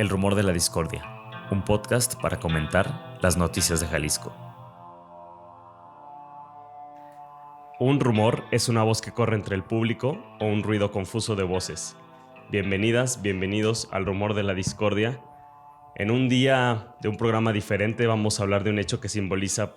El rumor de la discordia, un podcast para comentar las noticias de Jalisco. Un rumor es una voz que corre entre el público o un ruido confuso de voces. Bienvenidas, bienvenidos al rumor de la discordia. En un día de un programa diferente vamos a hablar de un hecho que simboliza,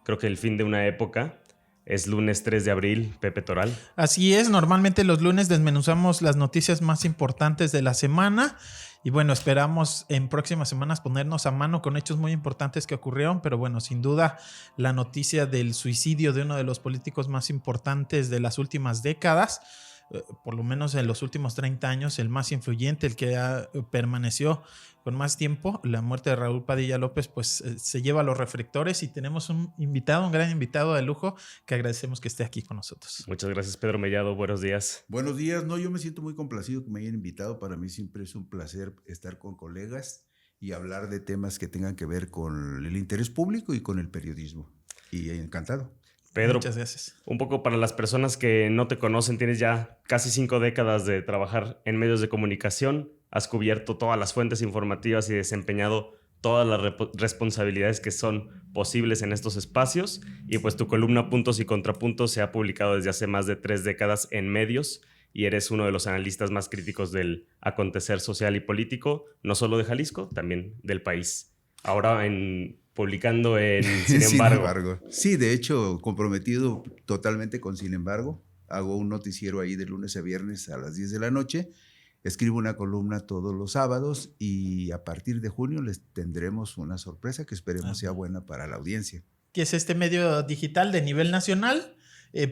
creo que el fin de una época. Es lunes 3 de abril, Pepe Toral. Así es, normalmente los lunes desmenuzamos las noticias más importantes de la semana y bueno, esperamos en próximas semanas ponernos a mano con hechos muy importantes que ocurrieron, pero bueno, sin duda la noticia del suicidio de uno de los políticos más importantes de las últimas décadas, por lo menos en los últimos 30 años, el más influyente, el que permaneció con más tiempo, la muerte de Raúl Padilla López, pues se lleva a los reflectores y tenemos un gran invitado de lujo que agradecemos que esté aquí con nosotros. Muchas gracias, Pedro Mellado. Buenos días. Buenos días. Yo me siento muy complacido que me hayan invitado. Para mí siempre es un placer estar con colegas y hablar de temas que tengan que ver con el interés público y con el periodismo. Y encantado. Pedro, muchas gracias. Un poco para las personas que no te conocen, tienes ya casi 5 décadas de trabajar en medios de comunicación, has cubierto todas las fuentes informativas y desempeñado todas las responsabilidades que son posibles en estos espacios, y pues tu columna Puntos y Contrapuntos se ha publicado desde hace más de 3 décadas en medios y eres uno de los analistas más críticos del acontecer social y político, no solo de Jalisco, también del país. Ahora publicando en Sin Embargo. Sí, de hecho, comprometido totalmente con Sin Embargo. Hago un noticiero ahí de lunes a viernes a las 10 de la noche. Escribo una columna todos los sábados y a partir de junio les tendremos una sorpresa que esperemos sea buena para la audiencia. Que es este medio digital de nivel nacional,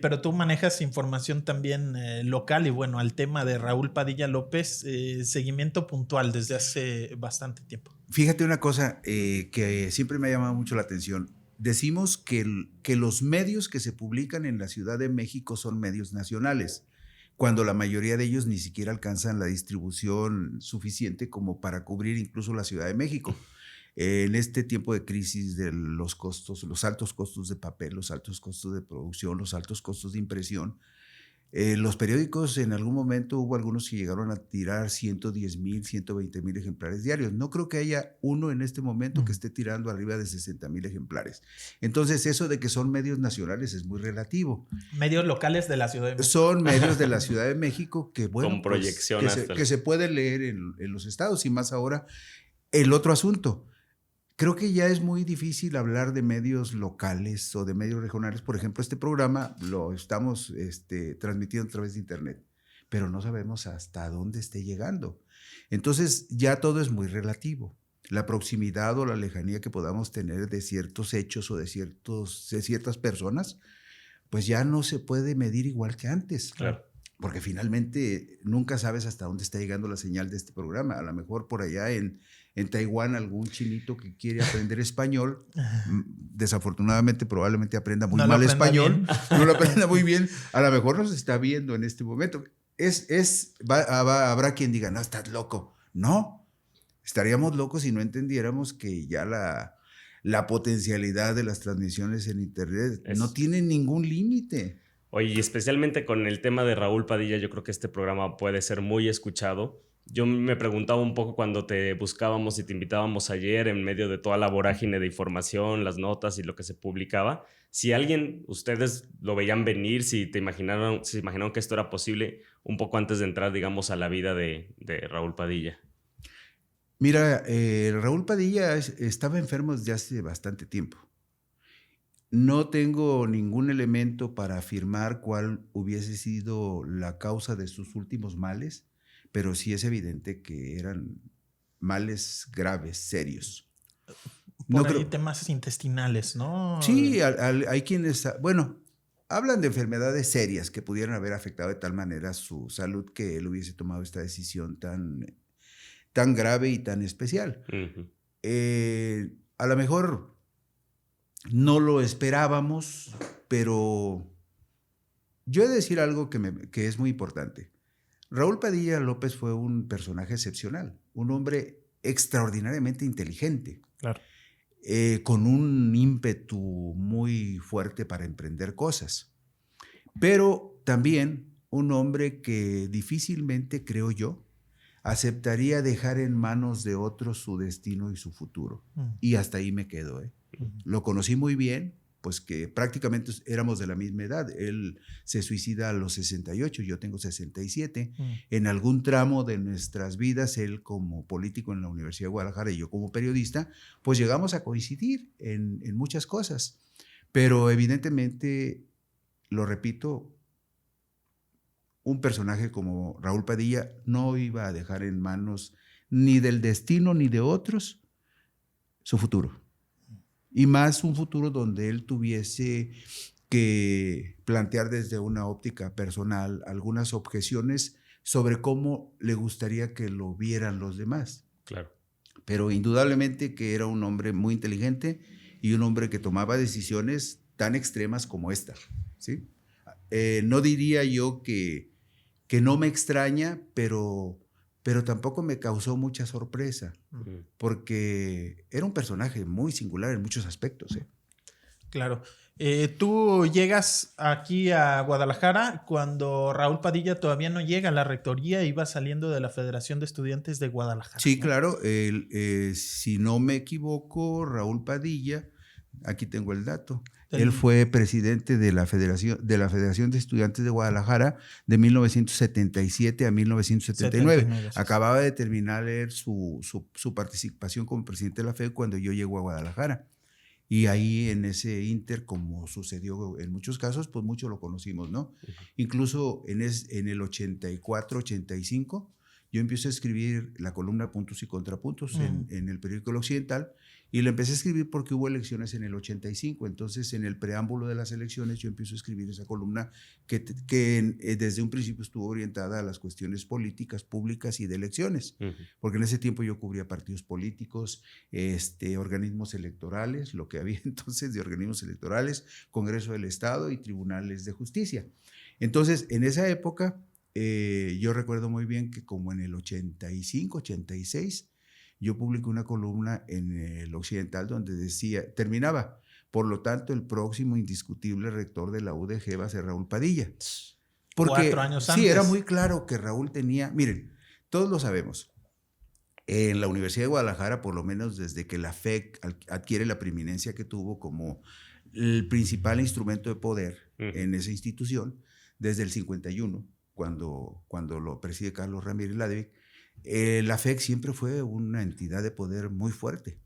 pero tú manejas información también local y bueno, al tema de Raúl Padilla López, seguimiento puntual desde hace bastante tiempo. Fíjate una cosa que siempre me ha llamado mucho la atención. Decimos que los medios que se publican en la Ciudad de México son medios nacionales, cuando la mayoría de ellos ni siquiera alcanzan la distribución suficiente como para cubrir incluso la Ciudad de México. En este tiempo de crisis de los costos, los altos costos de papel, los altos costos de producción, los altos costos de impresión, los periódicos en algún momento hubo algunos que llegaron a tirar 110,000, 120,000 ejemplares diarios. No creo que haya uno en este momento que esté tirando arriba de 60,000 ejemplares. Entonces eso de que son medios nacionales es muy relativo. Medios locales de la Ciudad de México. Son medios de la Ciudad de México que, bueno, con proyección que se puede leer en los estados y más ahora. El otro asunto. Creo que ya es muy difícil hablar de medios locales o de medios regionales. Por ejemplo, este programa lo estamos transmitiendo a través de internet, pero no sabemos hasta dónde esté llegando. Entonces ya todo es muy relativo. La proximidad o la lejanía que podamos tener de ciertos hechos o de ciertas personas, pues ya no se puede medir igual que antes. Claro. Porque finalmente nunca sabes hasta dónde está llegando la señal de este programa. A lo mejor por allá en Taiwán algún chinito que quiere aprender español, desafortunadamente probablemente aprenda muy mal español, no lo aprenda muy bien, a lo mejor nos está viendo en este momento. Habrá quien diga, no, estás loco. No, estaríamos locos si no entendiéramos que ya la potencialidad de las transmisiones en internet no tiene ningún límite. Oye, y especialmente con el tema de Raúl Padilla, yo creo que este programa puede ser muy escuchado. Yo me preguntaba un poco cuando te buscábamos y te invitábamos ayer en medio de toda la vorágine de información, las notas y lo que se publicaba, si ustedes lo veían venir, si se imaginaron que esto era posible un poco antes de entrar, digamos, a la vida de Raúl Padilla. Mira, Raúl Padilla estaba enfermo desde hace bastante tiempo. No tengo ningún elemento para afirmar cuál hubiese sido la causa de sus últimos males, pero sí es evidente que eran males graves, serios. Temas intestinales, ¿no? Sí, hay quienes, hablan de enfermedades serias que pudieran haber afectado de tal manera su salud que él hubiese tomado esta decisión tan grave y tan especial. Uh-huh. A lo mejor no lo esperábamos, pero yo he de decir algo que es muy importante. Raúl Padilla López fue un personaje excepcional, un hombre extraordinariamente inteligente, claro, con un ímpetu muy fuerte para emprender cosas, pero también un hombre que difícilmente, creo yo, aceptaría dejar en manos de otros su destino y su futuro. Y hasta ahí me quedo. Lo conocí muy bien, pues que prácticamente éramos de la misma edad. Él se suicida a los 68, yo tengo 67. En algún tramo de nuestras vidas, él como político en la Universidad de Guadalajara y yo como periodista, pues llegamos a coincidir en muchas cosas. Pero evidentemente, lo repito, un personaje como Raúl Padilla no iba a dejar en manos ni del destino ni de otros su futuro. Y más un futuro donde él tuviese que plantear desde una óptica personal algunas objeciones sobre cómo le gustaría que lo vieran los demás. Claro. Pero indudablemente que era un hombre muy inteligente y un hombre que tomaba decisiones tan extremas como esta, ¿sí? No diría yo que no me extraña, pero tampoco me causó mucha sorpresa, porque era un personaje muy singular en muchos aspectos. Claro. Tú llegas aquí a Guadalajara cuando Raúl Padilla todavía no llega a la rectoría, iba saliendo de la Federación de Estudiantes de Guadalajara. Sí, ¿no? claro. Si no me equivoco, Raúl Padilla, aquí tengo el dato, él fue presidente de la Federación de Estudiantes de Guadalajara de 1977 a 1979. 79, sí. Acababa de terminar su participación como presidente de la FED cuando yo llego a Guadalajara. Y ahí en ese inter, como sucedió en muchos casos, pues mucho lo conocimos, ¿no? Incluso en el 84, 85, yo empiezo a escribir la columna Puntos y Contrapuntos en el periódico El Occidental, y la empecé a escribir porque hubo elecciones en el 85. Entonces, en el preámbulo de las elecciones, yo empiezo a escribir esa columna que desde un principio estuvo orientada a las cuestiones políticas, públicas y de elecciones. Porque en ese tiempo yo cubría partidos políticos, organismos electorales, lo que había entonces de organismos electorales, Congreso del Estado y tribunales de justicia. Entonces, en esa época, yo recuerdo muy bien que como en el 85, 86, yo publiqué una columna en El Occidental donde terminaba, por lo tanto, el próximo indiscutible rector de la UDG va a ser Raúl Padilla. Porque 4 años antes. Sí, era muy claro que Raúl tenía, miren, todos lo sabemos, en la Universidad de Guadalajara, por lo menos desde que la FEC adquiere la preeminencia que tuvo como el principal instrumento de poder en esa institución, desde el 51, cuando lo preside Carlos Ramírez Ladevik, la FEC siempre fue una entidad de poder muy fuerte.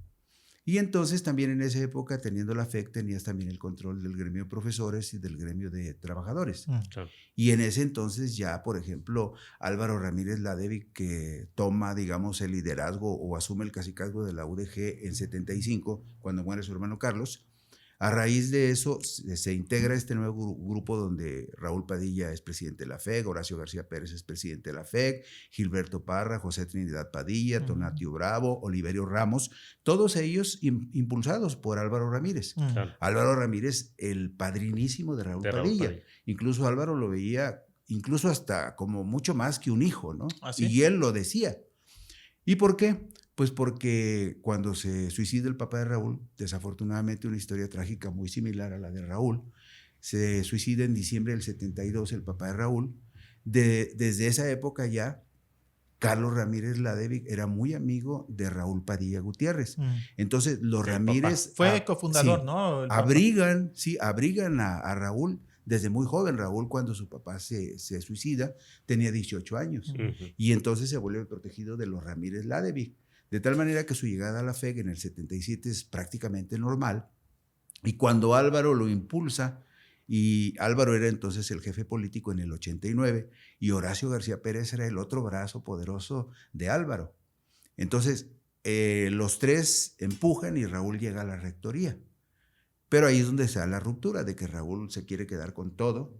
Y entonces también en esa época, teniendo la FEC, tenías también el control del gremio de profesores y del gremio de trabajadores. Claro. Y en ese entonces ya, por ejemplo, Álvaro Ramírez Ladevik, que toma, digamos, el liderazgo o asume el cacicazgo de la UDG en 75, cuando muere su hermano Carlos. A raíz de eso se integra este nuevo grupo donde Raúl Padilla es presidente de la FEC, Horacio García Pérez es presidente de la FEC, Gilberto Parra, José Trinidad Padilla, Tonatio Bravo, Oliverio Ramos, todos ellos impulsados por Álvaro Ramírez. Álvaro Ramírez, el padrinísimo de Raúl Padilla. Incluso Álvaro lo veía, incluso hasta como mucho más que un hijo, ¿no? ¿Ah, sí? Y él lo decía. ¿Y por qué? Pues porque cuando se suicida el papá de Raúl, desafortunadamente una historia trágica muy similar a la de Raúl, se suicida en diciembre del 72 el papá de Raúl. Desde esa época ya, Carlos Ramírez Ladevik era muy amigo de Raúl Padilla Gutiérrez. Entonces, los Ramírez... Fue cofundador, sí, ¿no? Abrigan a Raúl desde muy joven. Raúl, cuando su papá se suicida, tenía 18 años. Y entonces se vuelve protegido de los Ramírez Ladevik. De tal manera que su llegada a la FEC en el 77 es prácticamente normal. Y cuando Álvaro lo impulsa, y Álvaro era entonces el jefe político en el 89, y Horacio García Pérez era el otro brazo poderoso de Álvaro. Entonces, los tres empujan y Raúl llega a la rectoría. Pero ahí es donde se da la ruptura, de que Raúl se quiere quedar con todo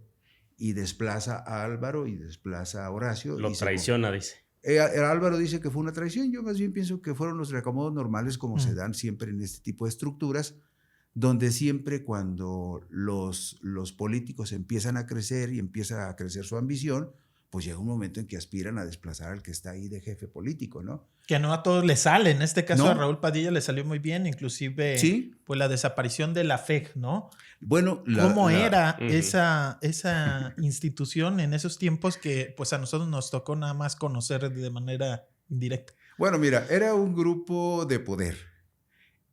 y desplaza a Álvaro y desplaza a Horacio. Lo traiciona, dice. Álvaro dice que fue una traición. Yo más bien pienso que fueron los reacomodos normales como se dan siempre en este tipo de estructuras, donde siempre cuando los políticos empiezan a crecer y empieza a crecer su ambición, pues llega un momento en que aspiran a desplazar al que está ahí de jefe político, ¿no? Que no a todos les sale. En este caso No. a Raúl Padilla le salió muy bien, inclusive Sí. pues la desaparición de la FEG, ¿no? Bueno, ¿Cómo era Ujú. esa institución en esos tiempos que pues a nosotros nos tocó nada más conocer de manera indirecta? Bueno, mira, era un grupo de poder.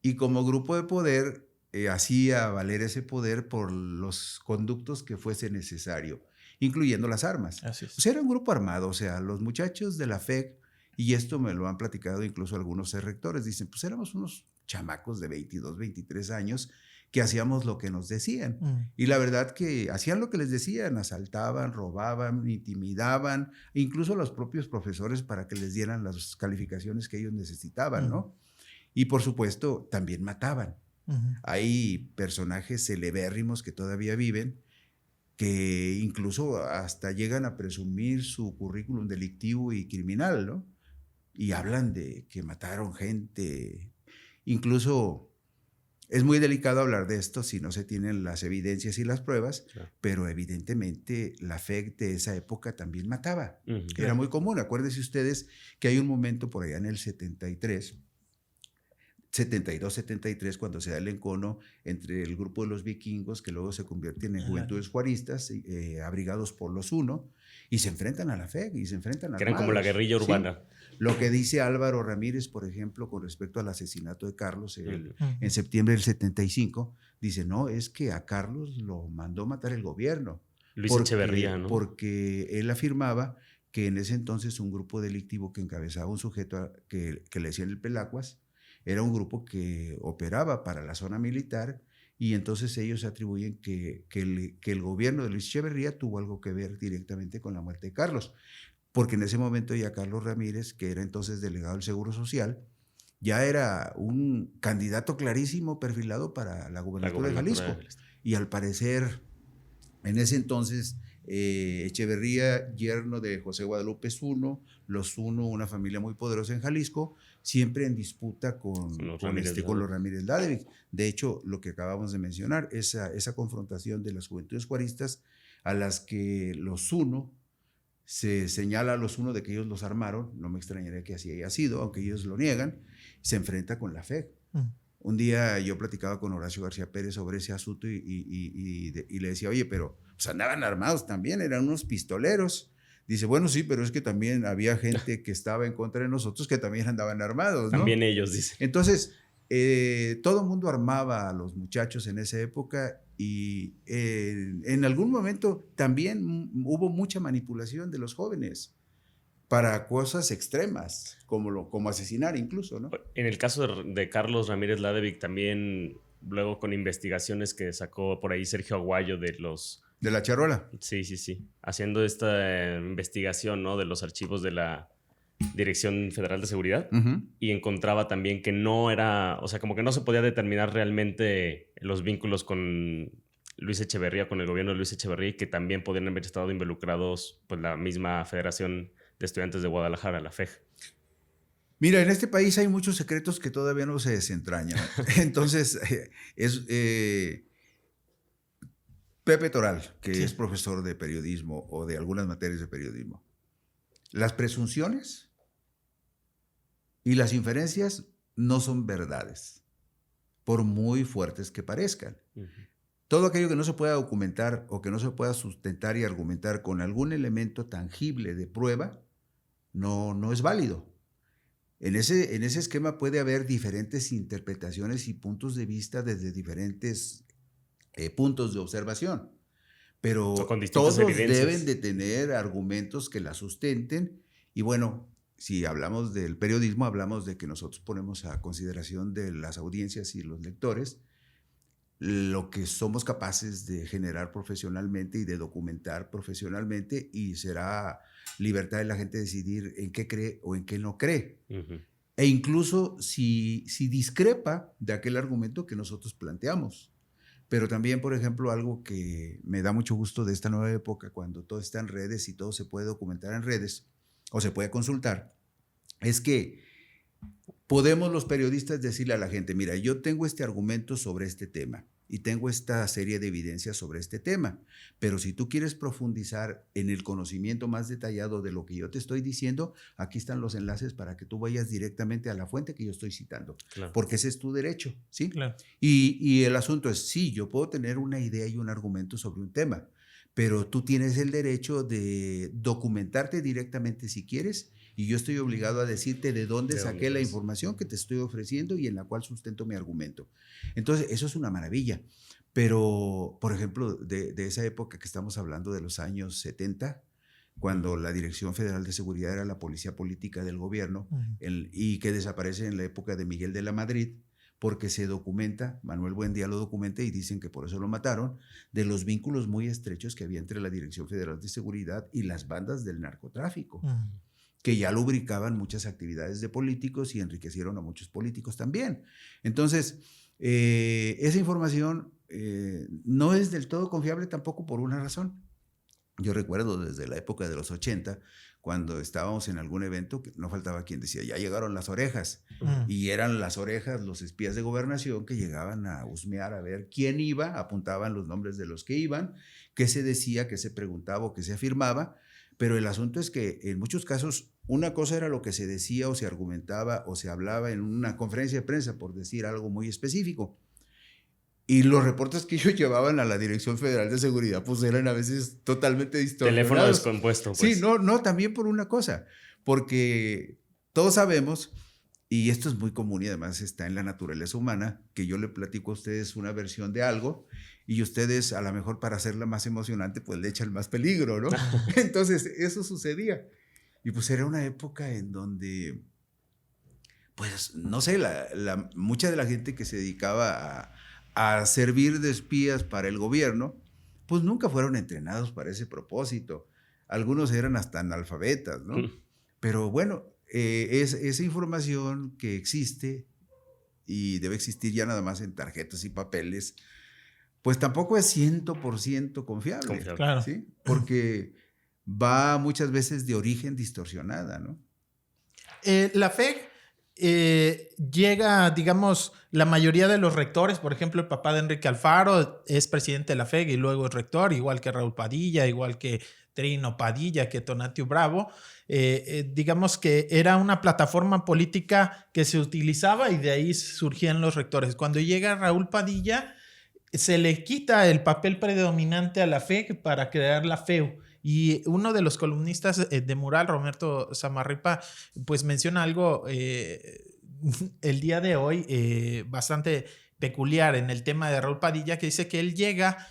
Y como grupo de poder, hacía valer ese poder por los conductos que fuese necesario, incluyendo las armas. Así es. O sea, era un grupo armado. O sea, los muchachos de la FEC, y esto me lo han platicado incluso algunos rectores, dicen, pues éramos unos chamacos de 22, 23 años que hacíamos lo que nos decían. Y la verdad que hacían lo que les decían, asaltaban, robaban, intimidaban, incluso a los propios profesores para que les dieran las calificaciones que ellos necesitaban, ¿no? Y por supuesto, también mataban. Hay personajes celebérrimos que todavía viven, que incluso hasta llegan a presumir su currículum delictivo y criminal, ¿no? Y hablan de que mataron gente. Incluso es muy delicado hablar de esto si no se tienen las evidencias y las pruebas, Claro. pero evidentemente la FEC de esa época también mataba. Ujú. Era muy común. Acuérdense ustedes que hay un momento por allá en el 72, 73, cuando se da el encono entre el grupo de los vikingos, que luego se convierten en juventudes juaristas, abrigados por los Uno, y se enfrentan a la FEC, y se enfrentan a Que eran como la guerrilla urbana. Lo que dice Álvaro Ramírez, por ejemplo, con respecto al asesinato de Carlos Ujú. en septiembre del 75, dice, no, es que a Carlos lo mandó matar el gobierno. Luis Echeverría, ¿no? Porque él afirmaba que en ese entonces un grupo delictivo que encabezaba un sujeto que le decían el Pelacuas, era un grupo que operaba para la zona militar, y entonces ellos atribuyen que el gobierno de Luis Echeverría tuvo algo que ver directamente con la muerte de Carlos, porque en ese momento ya Carlos Ramírez, que era entonces delegado del Seguro Social, ya era un candidato clarísimo perfilado para la gubernatura de Jalisco. Y al parecer, en ese entonces, Echeverría, yerno de José Guadalupe Zuno, los Zuno, una familia muy poderosa en Jalisco, siempre en disputa con los Ramírez Ladevix. De hecho, lo que acabamos de mencionar, esa confrontación de las juventudes juaristas, a las que los Zuno, se señala a los Zuno de que ellos los armaron, no me extrañaría que así haya sido, aunque ellos lo niegan, se enfrenta con la FEC. Un día yo platicaba con Horacio García Pérez sobre ese asunto y le decía, oye, pero pues andaban armados también, eran unos pistoleros. Dice, bueno, sí, pero es que también había gente que estaba en contra de nosotros que también andaban armados, ¿no? También ellos, dice. Entonces, todo el mundo armaba a los muchachos en esa época, y en algún momento también hubo mucha manipulación de los jóvenes para cosas extremas, como asesinar incluso, ¿no? En el caso de Carlos Ramírez Ladevix, también luego con investigaciones que sacó por ahí Sergio Aguayo de los... De la charola. Sí, haciendo esta investigación, ¿no? De los archivos de la Dirección Federal de Seguridad, y encontraba también que no era, o sea, como que no se podía determinar realmente los vínculos con Luis Echeverría, con el gobierno de Luis Echeverría, y que también podían haber estado involucrados pues la misma Federación de Estudiantes de Guadalajara, la FEG. Mira, en este país hay muchos secretos que todavía no se desentrañan. Entonces, Pepe Toral, que es profesor de periodismo o de algunas materias de periodismo, las presunciones y las inferencias no son verdades, por muy fuertes que parezcan. Todo aquello que no se pueda documentar o que no se pueda sustentar y argumentar con algún elemento tangible de prueba, no es válido. En ese esquema puede haber diferentes interpretaciones y puntos de vista desde diferentes puntos de observación, pero todos deben de tener argumentos que la sustenten. Y bueno, si hablamos del periodismo, hablamos de que nosotros ponemos a consideración de las audiencias y los lectores lo que somos capaces de generar profesionalmente y de documentar profesionalmente, y será libertad de la gente decidir en qué cree o en qué no cree. E incluso si discrepa de aquel argumento que nosotros planteamos. Pero también, por ejemplo, algo que me da mucho gusto de esta nueva época, cuando todo está en redes y todo se puede documentar en redes o se puede consultar, es que podemos los periodistas decirle a la gente, mira, yo tengo este argumento sobre este tema. y tengo esta serie de evidencias sobre este tema. Pero si tú quieres profundizar en el conocimiento más detallado de lo que yo te estoy diciendo, aquí están los enlaces para que tú vayas directamente a la fuente que yo estoy citando, Claro. porque ese es tu derecho, ¿sí? Claro. Y el asunto es, sí, yo puedo tener una idea y un argumento sobre un tema, pero tú tienes el derecho de documentarte directamente si quieres, y yo estoy obligado a decirte de dónde saqué la información que te estoy ofreciendo y en la cual sustento mi argumento. Entonces, eso es una maravilla. Pero, por ejemplo, de esa época que estamos hablando, de los años 70, cuando la Dirección Federal de Seguridad era la policía política del gobierno, y que desaparece en la época de Miguel de la Madrid, porque se documenta, Manuel Buendía lo documenta y dicen que por eso lo mataron, de los vínculos muy estrechos que había entre la Dirección Federal de Seguridad y las bandas del narcotráfico, que ya lubricaban muchas actividades de políticos y enriquecieron a muchos políticos también. Entonces, esa información no es del todo confiable tampoco por una razón. Yo recuerdo desde la época de los 80, cuando estábamos en algún evento, que no faltaba quien decía, ya llegaron las orejas. Y eran las orejas, los espías de gobernación que llegaban a husmear a ver quién iba, apuntaban los nombres de los que iban, qué se decía, qué se preguntaba o qué se afirmaba. Pero el asunto es que en muchos casos una cosa era lo que se decía o se argumentaba o se hablaba en una conferencia de prensa, por decir algo muy específico. Y los reportes que ellos llevaban a la Dirección Federal de Seguridad pues eran a veces totalmente distorsionados. Teléfono descompuesto. Pues. Sí, no, también por una cosa, porque todos sabemos, y esto es muy común y además está en la naturaleza humana, que yo le platico a ustedes una versión de algo y ustedes a lo mejor para hacerla más emocionante pues le echan más peligro, ¿no? Entonces eso sucedía. Y pues era una época en donde, pues no sé, mucha de la gente que se dedicaba a servir de espías para el gobierno, pues nunca fueron entrenados para ese propósito. Algunos eran hasta analfabetas, ¿no? Pero bueno, esa información que existe y debe existir ya nada más en tarjetas y papeles, pues tampoco es 100% confiable. Claro. ¿Sí? Porque va muchas veces de origen distorsionada, ¿no? La FEG llega, digamos, la mayoría de los rectores, por ejemplo, el papá de Enrique Alfaro es presidente de la FEG y luego es rector, igual que Raúl Padilla, igual que Trino Padilla, que Tonatiuh Bravo. Digamos que era una plataforma política que se utilizaba y de ahí surgían los rectores. Cuando llega Raúl Padilla, se le quita el papel predominante a la FEG para crear la FEU. Y uno de los columnistas de Mural, Roberto Samarripa, pues menciona algo el día de hoy bastante peculiar en el tema de Raúl Padilla, que dice que él llega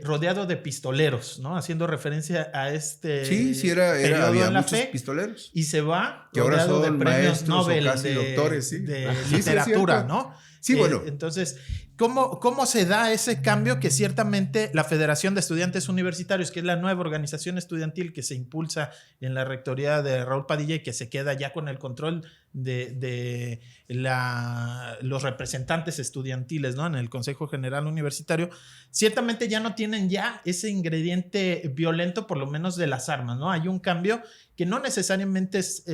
rodeado de pistoleros, ¿no? Haciendo referencia a este sí, había muchos pistoleros. Y se va que ahora rodeado son de premios maestros Nobel o casi doctores, ¿sí? de Sí, literatura, sí, ¿no? Sí, bueno. Entonces, ¿cómo se da ese cambio que ciertamente la Federación de Estudiantes Universitarios, que es la nueva organización estudiantil que se impulsa en la rectoría de Raúl Padilla y que se queda ya con el control de los representantes estudiantiles, ¿no? En el Consejo General Universitario, ciertamente ya no tienen ya ese ingrediente violento, por lo menos de las armas, ¿no? Hay un cambio que no necesariamente es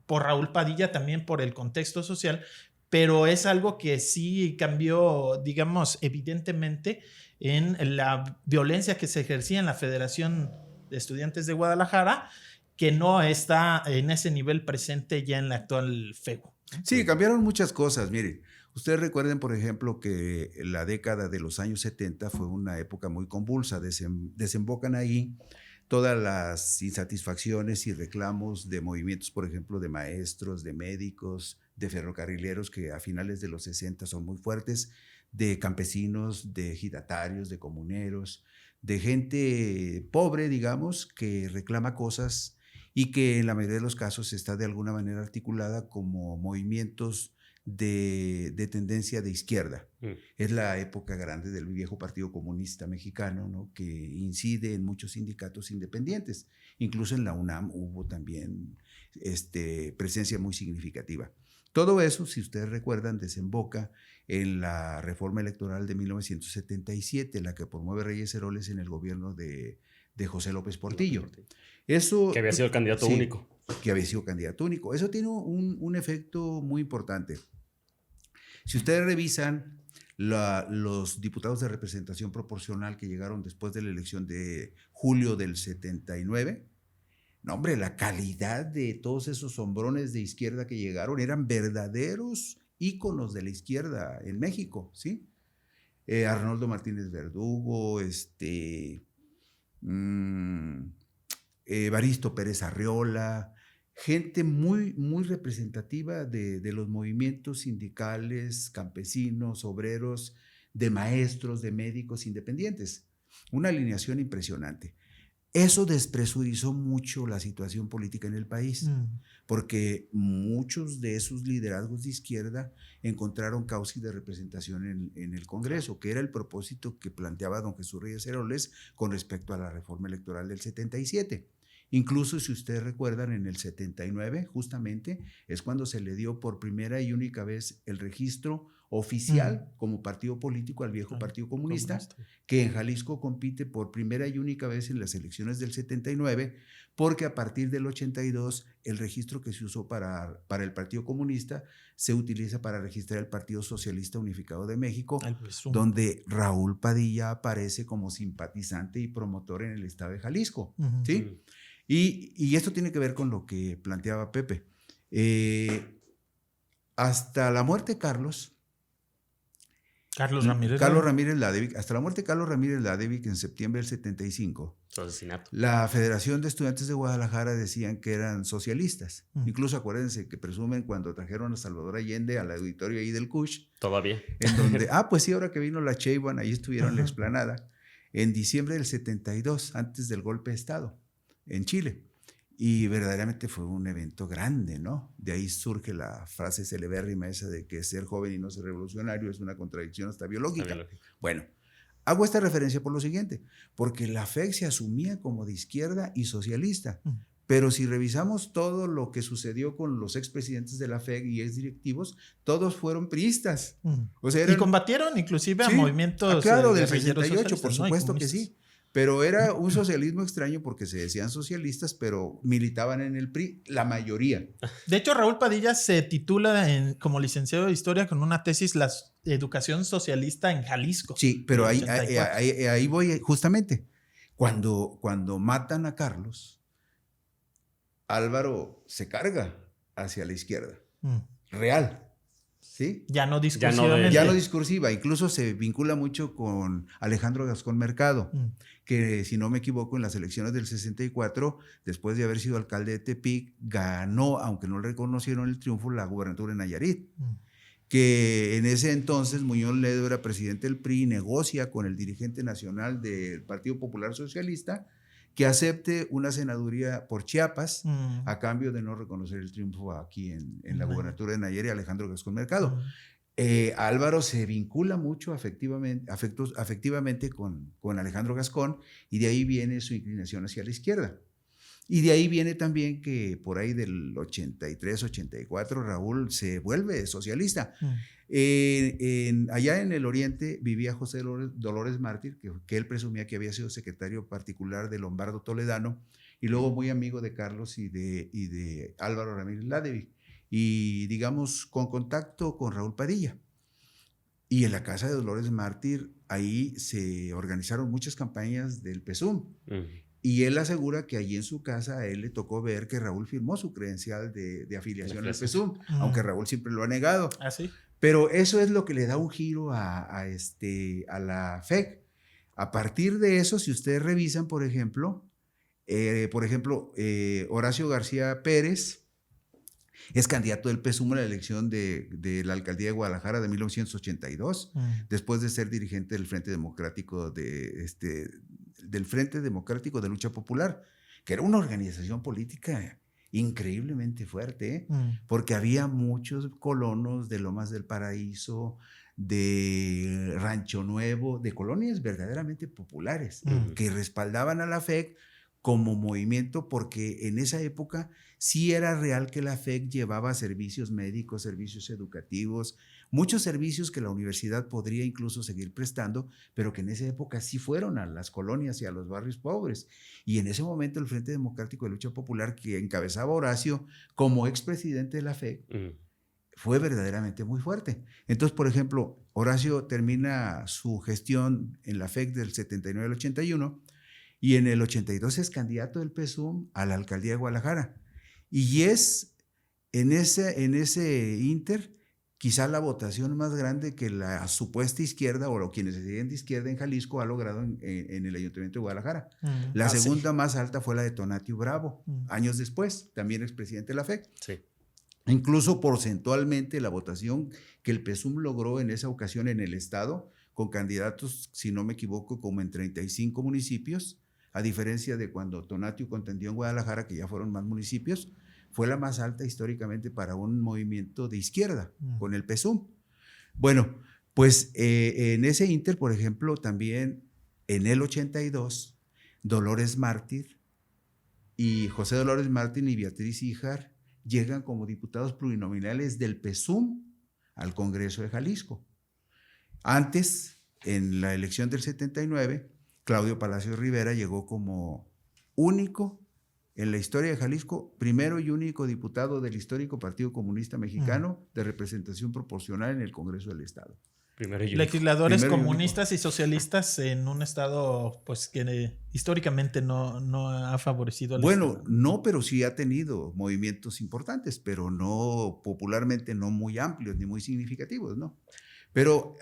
por Raúl Padilla, también por el contexto social, pero es algo que sí cambió, digamos, evidentemente en la violencia que se ejercía en la Federación de Estudiantes de Guadalajara, que no está en ese nivel presente ya en la actual FEU. Sí, cambiaron muchas cosas. Miren, ustedes recuerden, por ejemplo, que la década de los años 70 fue una época muy convulsa. Desembocan ahí todas las insatisfacciones y reclamos de movimientos, por ejemplo, de maestros, de médicos, de ferrocarrileros, que a finales de los 60 son muy fuertes, de campesinos, de ejidatarios, de comuneros, de gente pobre, digamos, que reclama cosas y que en la mayoría de los casos está de alguna manera articulada como movimientos de tendencia de izquierda. Es la época grande del viejo Partido Comunista Mexicano, ¿no? Que incide en muchos sindicatos independientes. Incluso en la UNAM hubo también presencia muy significativa. Todo eso, si ustedes recuerdan, desemboca en la reforma electoral de 1977, la que promueve Reyes Heroles en el gobierno de José López Portillo. Eso, que había sido candidato único. Que había sido candidato único. Eso tiene un efecto muy importante. Si ustedes revisan los diputados de representación proporcional que llegaron después de la elección de julio del 79, no, hombre, la calidad de todos esos hombrones de izquierda que llegaron eran verdaderos íconos de la izquierda en México, ¿sí? Arnoldo Martínez Verdugo, Evaristo Pérez Arriola, gente muy, muy representativa de los movimientos sindicales, campesinos, obreros, de maestros, de médicos independientes. Una alineación impresionante. Eso despresurizó mucho la situación política en el país, porque muchos de esos liderazgos de izquierda encontraron causa de representación en el Congreso, que era el propósito que planteaba don Jesús Reyes Heroles con respecto a la reforma electoral del 77. Incluso, si ustedes recuerdan, en el 79, justamente, es cuando se le dio por primera y única vez el registro oficial como partido político al viejo Partido Comunista, que en Jalisco compite por primera y única vez en las elecciones del 79, porque a partir del 82 el registro que se usó para el Partido Comunista se utiliza para registrar el Partido Socialista Unificado de México, donde Raúl Padilla aparece como simpatizante y promotor en el estado de Jalisco, ¿sí? Y esto tiene que ver con lo que planteaba Pepe. Hasta la muerte de Carlos Ramírez Ladevic, hasta la muerte de Carlos Ramírez Ladevic en septiembre del 75, su asesinato, la Federación de Estudiantes de Guadalajara decían que eran socialistas. Incluso acuérdense que presumen cuando trajeron a Salvador Allende al auditorio ahí del CUSH. Todavía. En donde, pues sí, ahora que vino la Sheinbaum, ahí estuvieron en la explanada, en diciembre del 72, antes del golpe de Estado, en Chile. Y verdaderamente fue un evento grande, ¿no? De ahí surge la frase celebérrima esa de que ser joven y no ser revolucionario es una contradicción hasta biológica. Bueno, hago esta referencia por lo siguiente, porque la FEC se asumía como de izquierda y socialista, pero si revisamos todo lo que sucedió con los expresidentes de la FEC y exdirectivos, todos fueron priistas. O sea, y combatieron inclusive a movimientos claro, del 68, por supuesto que sí. Pero era un socialismo extraño porque se decían socialistas, pero militaban en el PRI, la mayoría. De hecho, Raúl Padilla se titula como licenciado de Historia con una tesis, la educación socialista en Jalisco. Sí, pero ahí voy justamente. Cuando matan a Carlos, Álvaro se carga hacia la izquierda. Real. ¿Sí? Ya no discursivamente. Ya no discursiva, incluso se vincula mucho con Alejandro Gascón Mercado, que si no me equivoco en las elecciones del 64, después de haber sido alcalde de Tepic, ganó, aunque no le reconocieron el triunfo, la gubernatura de Nayarit. Que en ese entonces Muñoz Ledo era presidente del PRI y negocia con el dirigente nacional del Partido Popular Socialista que acepte una senaduría por Chiapas a cambio de no reconocer el triunfo aquí en la gubernatura de Nayarit, Alejandro Gascón Mercado. Álvaro se vincula mucho afectivamente con Alejandro Gascón y de ahí viene su inclinación hacia la izquierda. Y de ahí viene también que por ahí del 83, 84 Raúl se vuelve socialista. Allá en el oriente vivía José Dolores Mártir, que él presumía que había sido secretario particular de Lombardo Toledano y luego muy amigo de Carlos y de Álvaro Ramírez Ladevic, y digamos con contacto con Raúl Padilla. Y en la casa de Dolores Mártir ahí se organizaron muchas campañas del PSUM. Y él asegura que allí en su casa a él le tocó ver que Raúl firmó su credencial de afiliación al PSUM, aunque Raúl siempre lo ha negado. ¿Ah, sí? Pero eso es lo que le da un giro a la FEC. A partir de eso, si ustedes revisan, por ejemplo, Horacio García Pérez es candidato del PSUM a la elección de la alcaldía de Guadalajara de 1982, después de ser dirigente del Frente Democrático del Frente Democrático de Lucha Popular, que era una organización política increíblemente fuerte, porque había muchos colonos de Lomas del Paraíso, de Rancho Nuevo, de colonias verdaderamente populares, que respaldaban a la FEC como movimiento, porque en esa época sí era real que la FEC llevaba servicios médicos, servicios educativos, muchos servicios que la universidad podría incluso seguir prestando, pero que en esa época sí fueron a las colonias y a los barrios pobres. Y en ese momento el Frente Democrático de Lucha Popular, que encabezaba Horacio como expresidente de la FEC, fue verdaderamente muy fuerte. Entonces, por ejemplo, Horacio termina su gestión en la FEC del 79 al 81 y en el 82 es candidato del PSUM a la alcaldía de Guadalajara. Y es en ese inter quizá la votación más grande que la supuesta izquierda o quienes se siguen de izquierda en Jalisco ha logrado en el Ayuntamiento de Guadalajara. La segunda más alta fue la de Tonatiuh Bravo, años después, también expresidente de la FEC. Sí. Incluso porcentualmente la votación que el PSUM logró en esa ocasión en el estado, con candidatos, si no me equivoco, como en 35 municipios, a diferencia de cuando Tonatiuh contendió en Guadalajara, que ya fueron más municipios, fue la más alta históricamente para un movimiento de izquierda, con el PSUM. Bueno, pues en ese inter, por ejemplo, también en el 82, Dolores Mártir y José Dolores Mártir y Beatriz Híjar llegan como diputados plurinominales del PSUM al Congreso de Jalisco. Antes, en la elección del 79, Claudio Palacios Rivera llegó como único en la historia de Jalisco, primero y único diputado del histórico Partido Comunista Mexicano de representación proporcional en el Congreso del Estado. Legisladores comunistas y socialistas en un estado pues que históricamente no ha favorecido a la izquierda. No, pero sí ha tenido movimientos importantes, pero no popularmente no muy amplios ni muy significativos, ¿no? Pero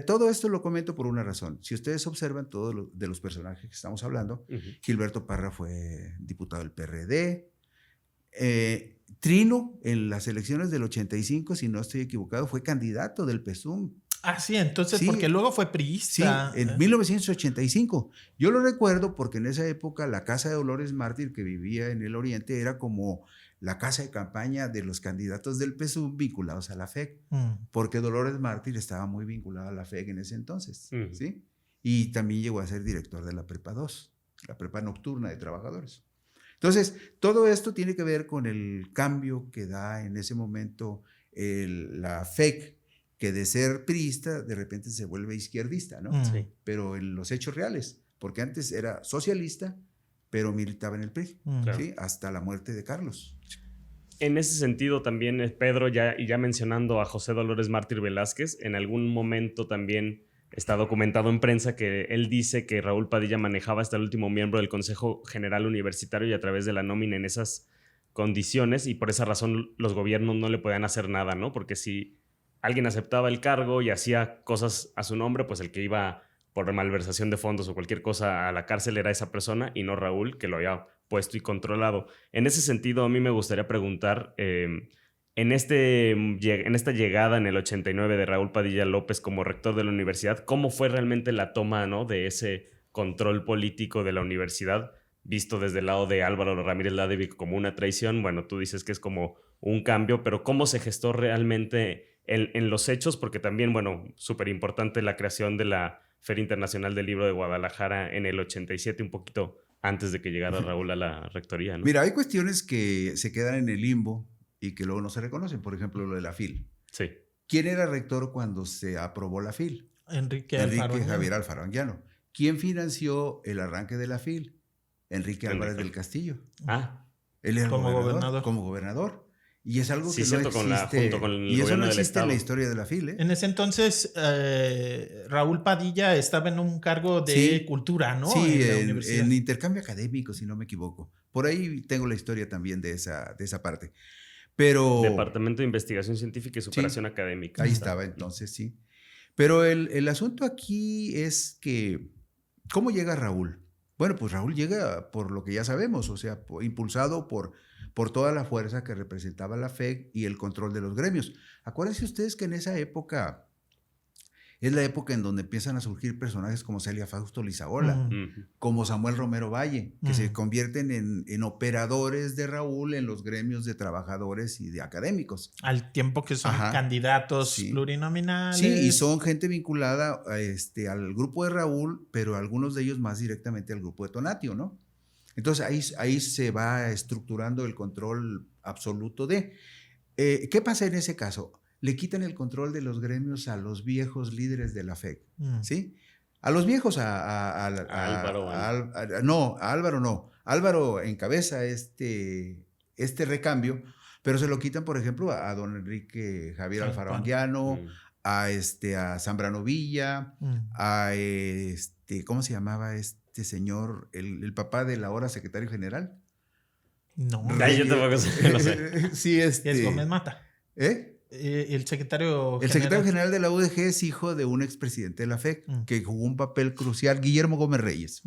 todo esto lo comento por una razón. Si ustedes observan todos de los personajes que estamos hablando, Gilberto Parra fue diputado del PRD, Trino en las elecciones del 85, si no estoy equivocado, fue candidato del PSUM. Ah, sí, entonces, sí, porque luego fue priista. Sí, en 1985. Yo lo recuerdo porque en esa época la casa de Dolores Mártir, que vivía en el oriente, era como la casa de campaña de los candidatos del PSUM vinculados a la FEC, porque Dolores Mártir estaba muy vinculada a la FEC en ese entonces, ¿sí? Y también llegó a ser director de la Prepa 2, la Prepa Nocturna de Trabajadores. Entonces, todo esto tiene que ver con el cambio que da en ese momento la FEC, que de ser priista de repente se vuelve izquierdista, ¿no? Sí. Pero en los hechos reales, porque antes era socialista, pero militaba en el PRI, ¿sí? Hasta la muerte de Carlos. En ese sentido también, Pedro, ya mencionando a José Dolores Mártir Velázquez, en algún momento también está documentado en prensa que él dice que Raúl Padilla manejaba hasta el último miembro del Consejo General Universitario y a través de la nómina en esas condiciones, y por esa razón los gobiernos no le podían hacer nada, ¿no? Porque si alguien aceptaba el cargo y hacía cosas a su nombre, pues el que iba por malversación de fondos o cualquier cosa a la cárcel era esa persona y no Raúl, que lo había puesto y controlado. En ese sentido, a mí me gustaría preguntar, en esta llegada en el 89 de Raúl Padilla López como rector de la universidad, ¿cómo fue realmente la toma, ¿no?, de ese control político de la universidad, visto desde el lado de Álvaro Ramírez Ladevic como una traición? Bueno, tú dices que es como un cambio, pero ¿cómo se gestó realmente en los hechos? Porque también, bueno, súper importante la creación de la Feria Internacional del Libro de Guadalajara en el 87, un poquito antes de que llegara Raúl a la rectoría, ¿no? Mira, hay cuestiones que se quedan en el limbo y que luego no se reconocen. Por ejemplo, lo de la FIL. Sí. ¿Quién era rector cuando se aprobó la FIL? Enrique Javier Alfaro Anguiano. ¿Quién financió el arranque de la FIL? Enrique Álvarez del Castillo. Él era gobernador. Como gobernador. Y es algo que no existe. Junto con el y eso no existe Estado en la historia de la FIL, ¿eh? En ese entonces, Raúl Padilla estaba en un cargo de cultura, ¿no? Sí, en la universidad. En intercambio académico, si no me equivoco. Por ahí tengo la historia también de esa parte. Pero Departamento de Investigación Científica y Superación Académica. Ahí estaba entonces, sí. Pero el asunto aquí es que, ¿cómo llega Raúl? Bueno, pues Raúl llega por lo que ya sabemos, o sea, impulsado por toda la fuerza que representaba la FEC y el control de los gremios. Acuérdense ustedes que en esa época es la época en donde empiezan a surgir personajes como Celia Fausto Lizaola, como Samuel Romero Valle, que se convierten en operadores de Raúl en los gremios de trabajadores y de académicos. Al tiempo que son candidatos plurinominales. Sí, y son gente vinculada al grupo de Raúl, pero algunos de ellos más directamente al grupo de Tonatiuh, ¿no? Entonces ahí se va estructurando el control absoluto de... ¿Qué pasa en ese caso? Le quitan el control de los gremios a los viejos líderes de la FEC, ¿sí? A los viejos, a Álvaro. No, a Álvaro no. Álvaro encabeza este recambio Pero se lo quitan, por ejemplo, a don Enrique Javier Alfaro Anguiano, a Zambrano Villa, ¿cómo se llamaba este señor? El papá del ahora secretario general. No. Yo tampoco sé, no sé. Sí, Es Gómez Mata. El secretario El secretario general de la UDG es hijo de un expresidente de la FEC que jugó un papel crucial, Guillermo Gómez Reyes.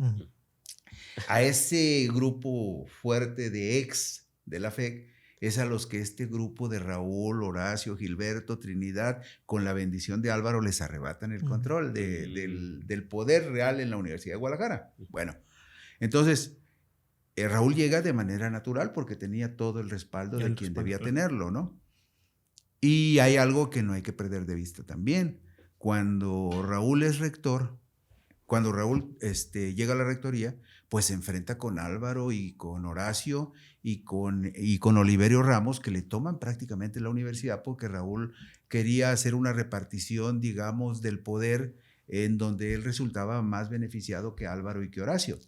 A ese grupo fuerte de ex de la FEC es a los que este grupo de Raúl, Horacio, Gilberto, Trinidad, con la bendición de Álvaro, les arrebatan el control del poder real en la Universidad de Guadalajara. Bueno, entonces Raúl llega de manera natural porque tenía todo el respaldo de quien debía tenerlo, ¿no? Y hay algo que no hay que perder de vista también. Cuando Raúl es rector, cuando Raúl llega a la rectoría, pues se enfrenta con Álvaro y con Horacio y con Oliverio Ramos, que le toman prácticamente la universidad porque Raúl quería hacer una repartición, digamos, del poder en donde él resultaba más beneficiado que Álvaro y que Horacio.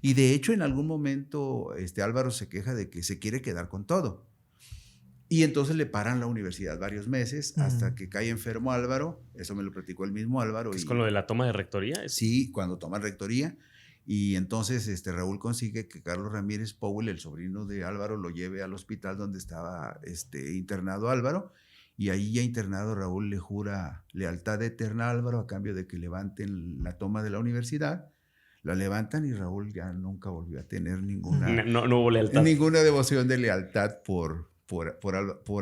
Y de hecho, en algún momento, Álvaro se queja de que se quiere quedar con todo. Y entonces le paran la universidad varios meses hasta que cae enfermo Álvaro. Eso me lo platicó el mismo Álvaro. ¿Es con lo de la toma de rectoría? Sí, cuando toma rectoría. Y entonces Raúl consigue que Carlos Ramírez Powell, el sobrino de Álvaro, lo lleve al hospital donde estaba internado Álvaro. Y ahí ya internado Raúl le jura lealtad eterna a Álvaro a cambio de que levanten la toma de la universidad. La levantan y Raúl ya nunca volvió a tener ninguna, no hubo lealtad. Ninguna devoción de lealtad por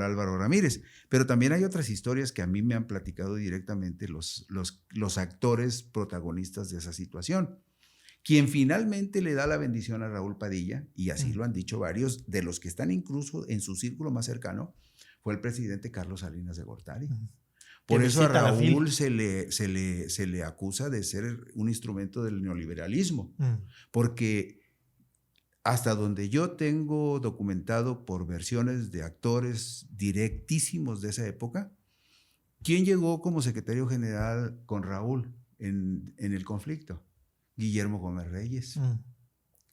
Álvaro Ramírez. Pero también hay otras historias que a mí me han platicado directamente los actores protagonistas de esa situación. Quien finalmente le da la bendición a Raúl Padilla, y así lo han dicho varios de los que están incluso en su círculo más cercano, fue el presidente Carlos Salinas de Gortari. Por eso a Raúl se le acusa de ser un instrumento del neoliberalismo, porque hasta donde yo tengo documentado por versiones de actores directísimos de esa época, ¿quién llegó como secretario general con Raúl en el conflicto? Guillermo Gómez Reyes,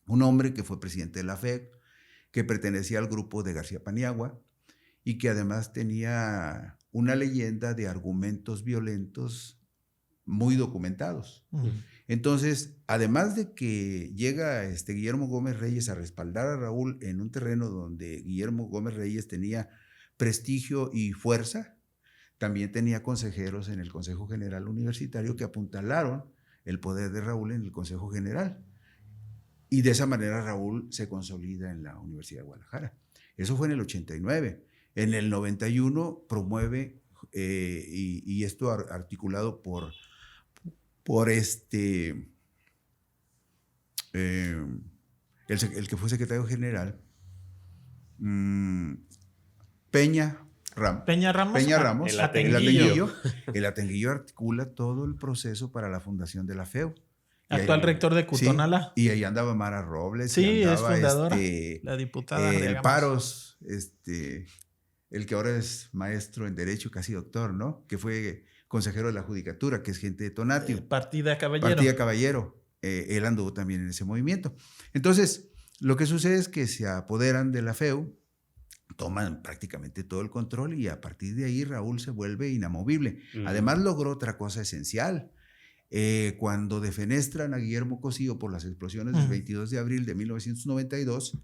un hombre que fue presidente de la FEC, que pertenecía al grupo de García Paniagua y que además tenía una leyenda de argumentos violentos muy documentados. Entonces, además de que llega Guillermo Gómez Reyes a respaldar a Raúl en un terreno donde Guillermo Gómez Reyes tenía prestigio y fuerza, también tenía consejeros en el Consejo General Universitario que apuntalaron el poder de Raúl en el Consejo General. Y de esa manera Raúl se consolida en la Universidad de Guadalajara. Eso fue en el 89. En el 91 promueve, y esto articulado por el que fue secretario general, Peña Ramos, el Atenguillo. El Atenguillo articula todo el proceso para la fundación de la FEU. Actual rector de Cutonala. Sí, y ahí andaba Mara Robles. Sí, y andaba es fundadora. La diputada. El Paros, el que ahora es maestro en Derecho, casi doctor, ¿no? Que fue consejero de la Judicatura, que es gente de Tonatio. Partida Caballero. Él anduvo también en ese movimiento. Entonces, lo que sucede es que se apoderan de la FEU, toman prácticamente todo el control y a partir de ahí Raúl se vuelve inamovible. Además logró otra cosa esencial. Cuando defenestran a Guillermo Cosío por las explosiones del 22 de abril de 1992,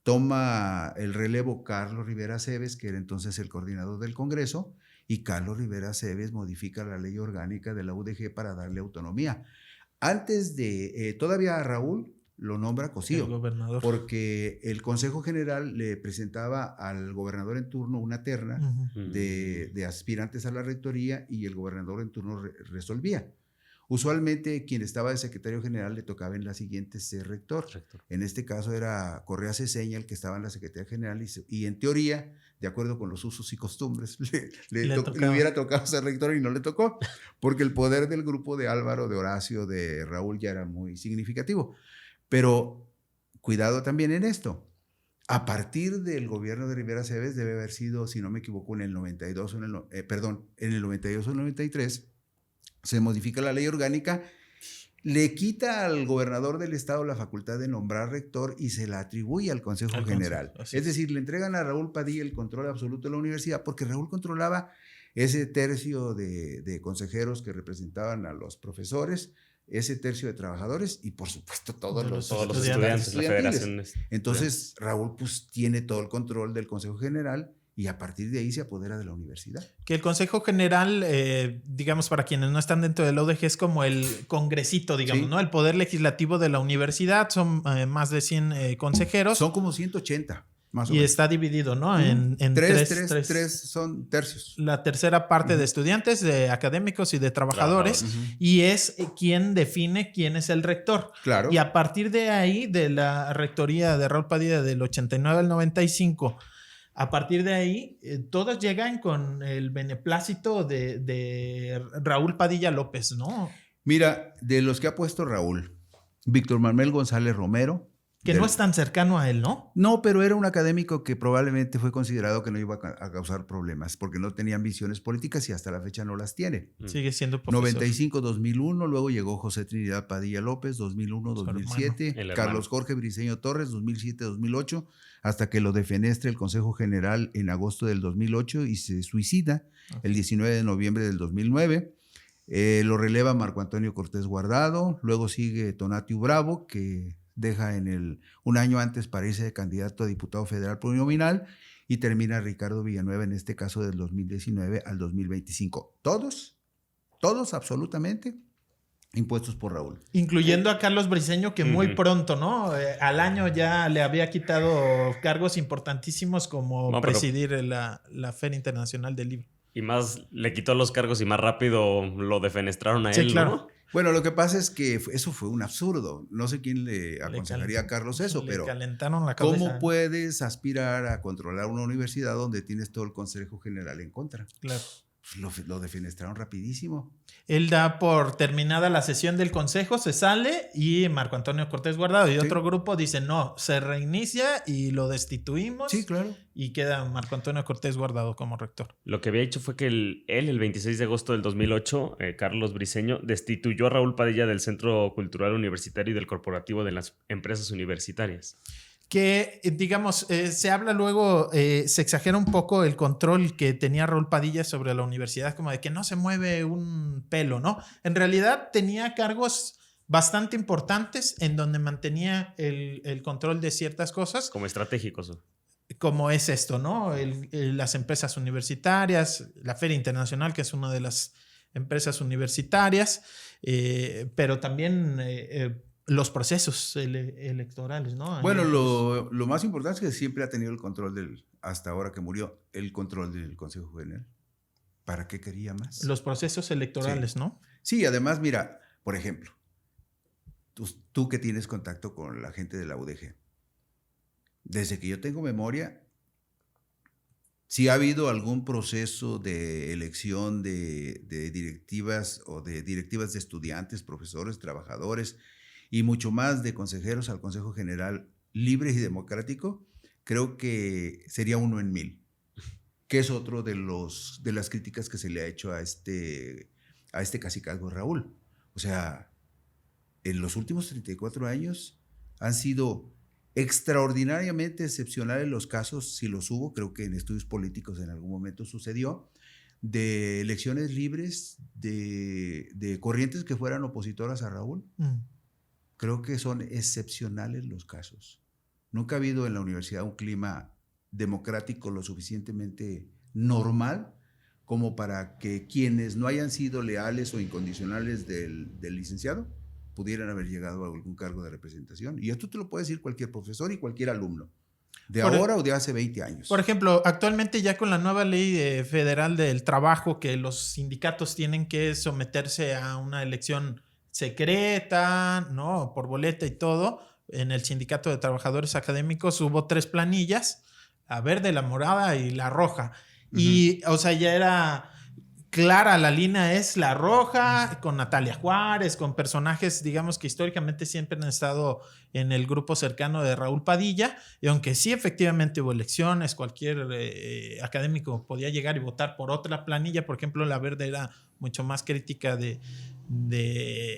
toma el relevo Carlos Rivera Aceves, que era entonces el coordinador del Congreso, y Carlos Rivera Aceves modifica la ley orgánica de la UDG para darle autonomía. Antes de, todavía a Raúl lo nombra Cosío, el gobernador, porque el Consejo General le presentaba al gobernador en turno una terna de aspirantes a la rectoría y el gobernador en turno resolvía. Usualmente quien estaba de secretario general le tocaba en la siguiente ser rector. En este caso era Correa Ceseña el que estaba en la secretaría general y en teoría, de acuerdo con los usos y costumbres, le hubiera tocado ser rector y no le tocó, porque el poder del grupo de Álvaro, de Horacio, de Raúl ya era muy significativo. Pero cuidado también en esto. A partir del gobierno de Rivera Aceves debe haber sido, si no me equivoco, en el 92 en el 92 o el 93, se modifica la ley orgánica le quita al gobernador del estado la facultad de nombrar rector y se la atribuye al Consejo General. Es decir, le entregan a Raúl Padilla el control absoluto de la universidad porque Raúl controlaba ese tercio de consejeros que representaban a los profesores, ese tercio de trabajadores y por supuesto todos los estudiantes, la federación. Entonces Raúl pues tiene todo el control del Consejo General y a partir de ahí se apodera de la universidad. Que el Consejo General, digamos, para quienes no están dentro de la UDG, es como el congresito, digamos, ¿no? El poder legislativo de la universidad. Son más de 100 consejeros. Son como 180, más o menos. Y está dividido, ¿no? En tres son tercios. La tercera parte de estudiantes, de académicos y de trabajadores. Y es quien define quién es el rector. Claro. Y a partir de ahí, de la rectoría de Raúl Padilla del 89 al 95... A partir de ahí, todos llegan con el beneplácito de Raúl Padilla López, ¿no? Mira, de los que ha puesto Raúl, Víctor Manuel González Romero. Que no es tan cercano a él, ¿no? No, pero era un académico que probablemente fue considerado que no iba a causar problemas porque no tenía ambiciones políticas y hasta la fecha no las tiene. Sigue siendo profesor. 95-2001, luego llegó José Trinidad Padilla López, 2001-2007, Carlos Jorge Briceño Torres, 2007-2008, hasta que lo defenestra el Consejo General en agosto del 2008 y se suicida el 19 de noviembre del 2009. Lo releva Marco Antonio Cortés Guardado, luego sigue Tonatiuh Bravo, que deja un año antes para irse de candidato a diputado federal plurinominal y termina Ricardo Villanueva, en este caso del 2019 al 2025. Todos absolutamente impuestos por Raúl. Incluyendo a Carlos Briceño, que muy pronto, ¿no? Al año ya le había quitado cargos importantísimos como presidir la Feria Internacional del Libro. Y más le quitó los cargos y más rápido lo defenestraron a él, claro. ¿no? Bueno, lo que pasa es que eso fue un absurdo. No sé quién le aconsejaría a Carlos eso, pero calentaron la cabeza. ¿Cómo puedes aspirar a controlar una universidad donde tienes todo el Consejo General en contra? Claro. Lo defenestraron rapidísimo. Él da por terminada la sesión del consejo, se sale y Marco Antonio Cortés Guardado y otro grupo dice no, se reinicia y lo destituimos. Sí, claro. Y queda Marco Antonio Cortés Guardado como rector. Lo que había hecho fue que el 26 de agosto del 2008, Carlos Briceño destituyó a Raúl Padilla del Centro Cultural Universitario y del Corporativo de las Empresas Universitarias. Que, digamos, se habla luego, se exagera un poco el control que tenía Raúl Padilla sobre la universidad, como de que no se mueve un pelo, ¿no? En realidad tenía cargos bastante importantes en donde mantenía el control de ciertas cosas. Como estratégicos. Como es esto, ¿no? Las empresas universitarias, la Feria Internacional, que es una de las empresas universitarias, pero también los procesos electorales, ¿no? Bueno, lo más importante es que siempre ha tenido el control hasta ahora que murió, el control del Consejo General. ¿Para qué quería más? Los procesos electorales, sí. ¿no? Sí, además, mira, por ejemplo, tú que tienes contacto con la gente de la UDG, desde que yo tengo memoria, si ha habido algún proceso de elección de directivas o de directivas de estudiantes, profesores, trabajadores y mucho más de consejeros al Consejo General libre y democrático, creo que sería 1 en 1000, que es otro de las críticas que se le ha hecho a este cacicazgo Raúl. O sea, en los últimos 34 años han sido extraordinariamente excepcionales los casos, si los hubo, creo que en estudios políticos en algún momento sucedió, de elecciones libres de corrientes que fueran opositoras a Raúl. Creo que son excepcionales los casos. Nunca ha habido en la universidad un clima democrático lo suficientemente normal como para que quienes no hayan sido leales o incondicionales del licenciado pudieran haber llegado a algún cargo de representación. Y esto te lo puede decir cualquier profesor y cualquier alumno, de ahora o de hace 20 años. Por ejemplo, actualmente ya con la nueva ley federal del trabajo, que los sindicatos tienen que someterse a una elección secreta, ¿no? Por boleta y todo. En el Sindicato de Trabajadores Académicos hubo 3 planillas, la verde, la morada y la roja. Y, o sea, ya era clara la línea es la roja, con Natalia Juárez, con personajes, digamos, que históricamente siempre han estado en el grupo cercano de Raúl Padilla, y aunque sí efectivamente hubo elecciones, cualquier académico podía llegar y votar por otra planilla. Por ejemplo, la Verde era mucho más crítica de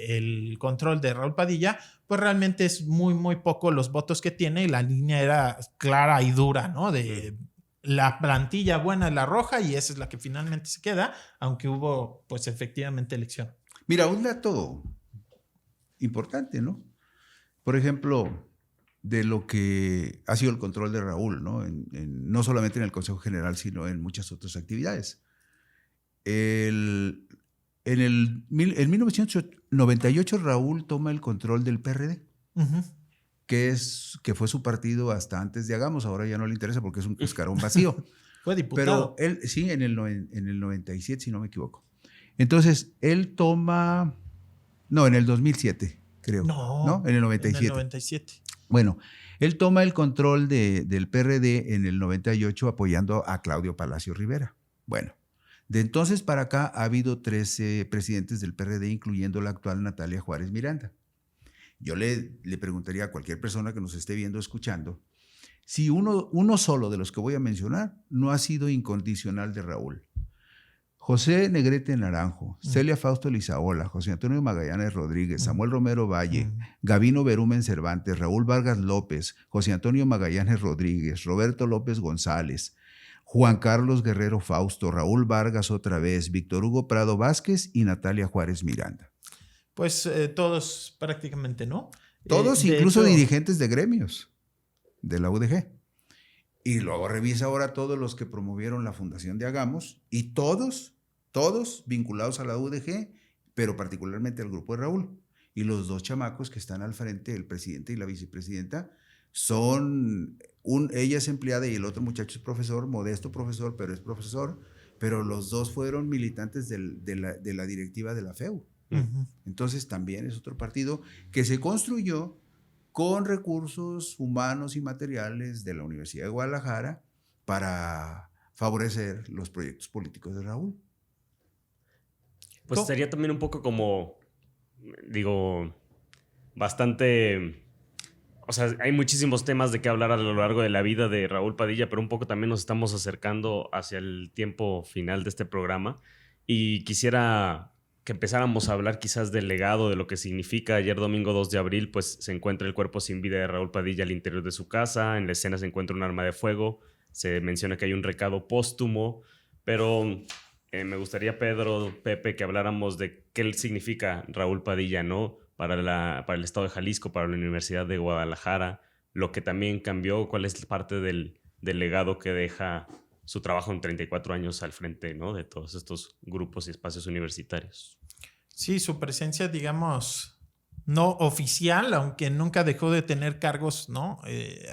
el control de Raúl Padilla, pues realmente es muy, muy poco los votos que tiene, y la línea era clara y dura, ¿no? De la plantilla buena es la roja, y esa es la que finalmente se queda, aunque hubo pues efectivamente elección. Mira, un dato importante, ¿no? Por ejemplo, de lo que ha sido el control de Raúl, ¿no? No solamente en el Consejo General, sino en muchas otras actividades. En 1998 Raúl toma el control del PRD, que fue su partido hasta antes de Hagamos. Ahora ya no le interesa porque es un cascarón vacío. Fue diputado. Pero él, sí, en el 97, si no me equivoco. Entonces, él toma... No, en el 2007, creo. No, en el 97. En el 97. Bueno, él toma el control del PRD en el 98 apoyando a Claudio Palacio Rivera. Bueno, de entonces para acá ha habido 13 presidentes del PRD, incluyendo la actual Natalia Juárez Miranda. Yo le preguntaría a cualquier persona que nos esté viendo o escuchando si uno solo de los que voy a mencionar no ha sido incondicional de Raúl. José Negrete Naranjo, Celia Fausto Lizaola, José Antonio Magallanes Rodríguez, Samuel Romero Valle, Gavino Berumen Cervantes, Raúl Vargas López, José Antonio Magallanes Rodríguez, Roberto López González, Juan Carlos Guerrero Fausto, Raúl Vargas otra vez, Víctor Hugo Prado Vázquez y Natalia Juárez Miranda. Pues todos prácticamente, ¿no? Todos, incluso dirigentes de gremios de la UDG. Y luego revisa ahora todos los que promovieron la fundación de Hagamos, y todos vinculados a la UDG, pero particularmente al grupo de Raúl. Y los dos chamacos que están al frente, el presidente y la vicepresidenta, son, ella es empleada y el otro muchacho es profesor, modesto profesor, pero es profesor, pero los dos fueron militantes de la directiva de la FEU. Entonces también es otro partido que se construyó con recursos humanos y materiales de la Universidad de Guadalajara para favorecer los proyectos políticos de Raúl. Pues sería también un poco como, digo, bastante... O sea, hay muchísimos temas de qué hablar a lo largo de la vida de Raúl Padilla, pero un poco también nos estamos acercando hacia el tiempo final de este programa, y quisiera que empezáramos a hablar quizás del legado, de lo que significa. Ayer domingo 2 de abril pues se encuentra el cuerpo sin vida de Raúl Padilla al interior de su casa. En la escena se encuentra un arma de fuego. Se menciona que hay un recado póstumo, pero me gustaría, Pepe, que habláramos de qué significa Raúl Padilla, ¿no? Para el estado de Jalisco, para la Universidad de Guadalajara, lo que también cambió, cuál es parte del legado que deja su trabajo en 34 años al frente, ¿no? De todos estos grupos y espacios universitarios. Sí, su presencia, digamos, no oficial, aunque nunca dejó de tener cargos, ¿no?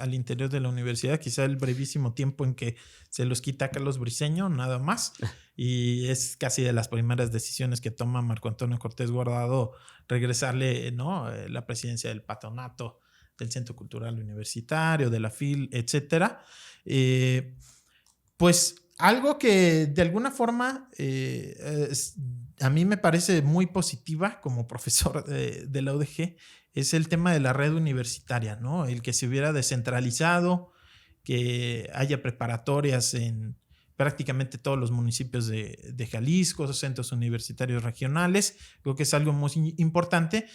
Al interior de la universidad, quizá el brevísimo tiempo en que se los quita Carlos Briceño, nada más. Y es casi de las primeras decisiones que toma Marco Antonio Cortés Guardado, regresarle, ¿no? La presidencia del patronato, del Centro Cultural Universitario, de la FIL, etcétera. Pues algo que de alguna forma a mí me parece muy positiva como profesor de la UDG es el tema de la red universitaria, ¿no? El que se hubiera descentralizado, que haya preparatorias en prácticamente todos los municipios de Jalisco, centros universitarios regionales. Creo que es algo muy importante.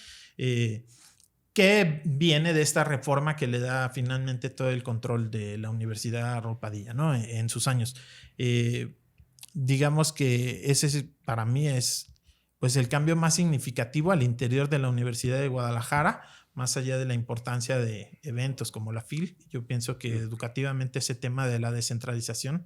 Que viene de esta reforma que le da finalmente todo el control de la Universidad Raúl Padilla, ¿no? En sus años. Digamos que ese para mí es pues el cambio más significativo al interior de la Universidad de Guadalajara, más allá de la importancia de eventos como la FIL. Yo pienso que educativamente ese tema de la descentralización,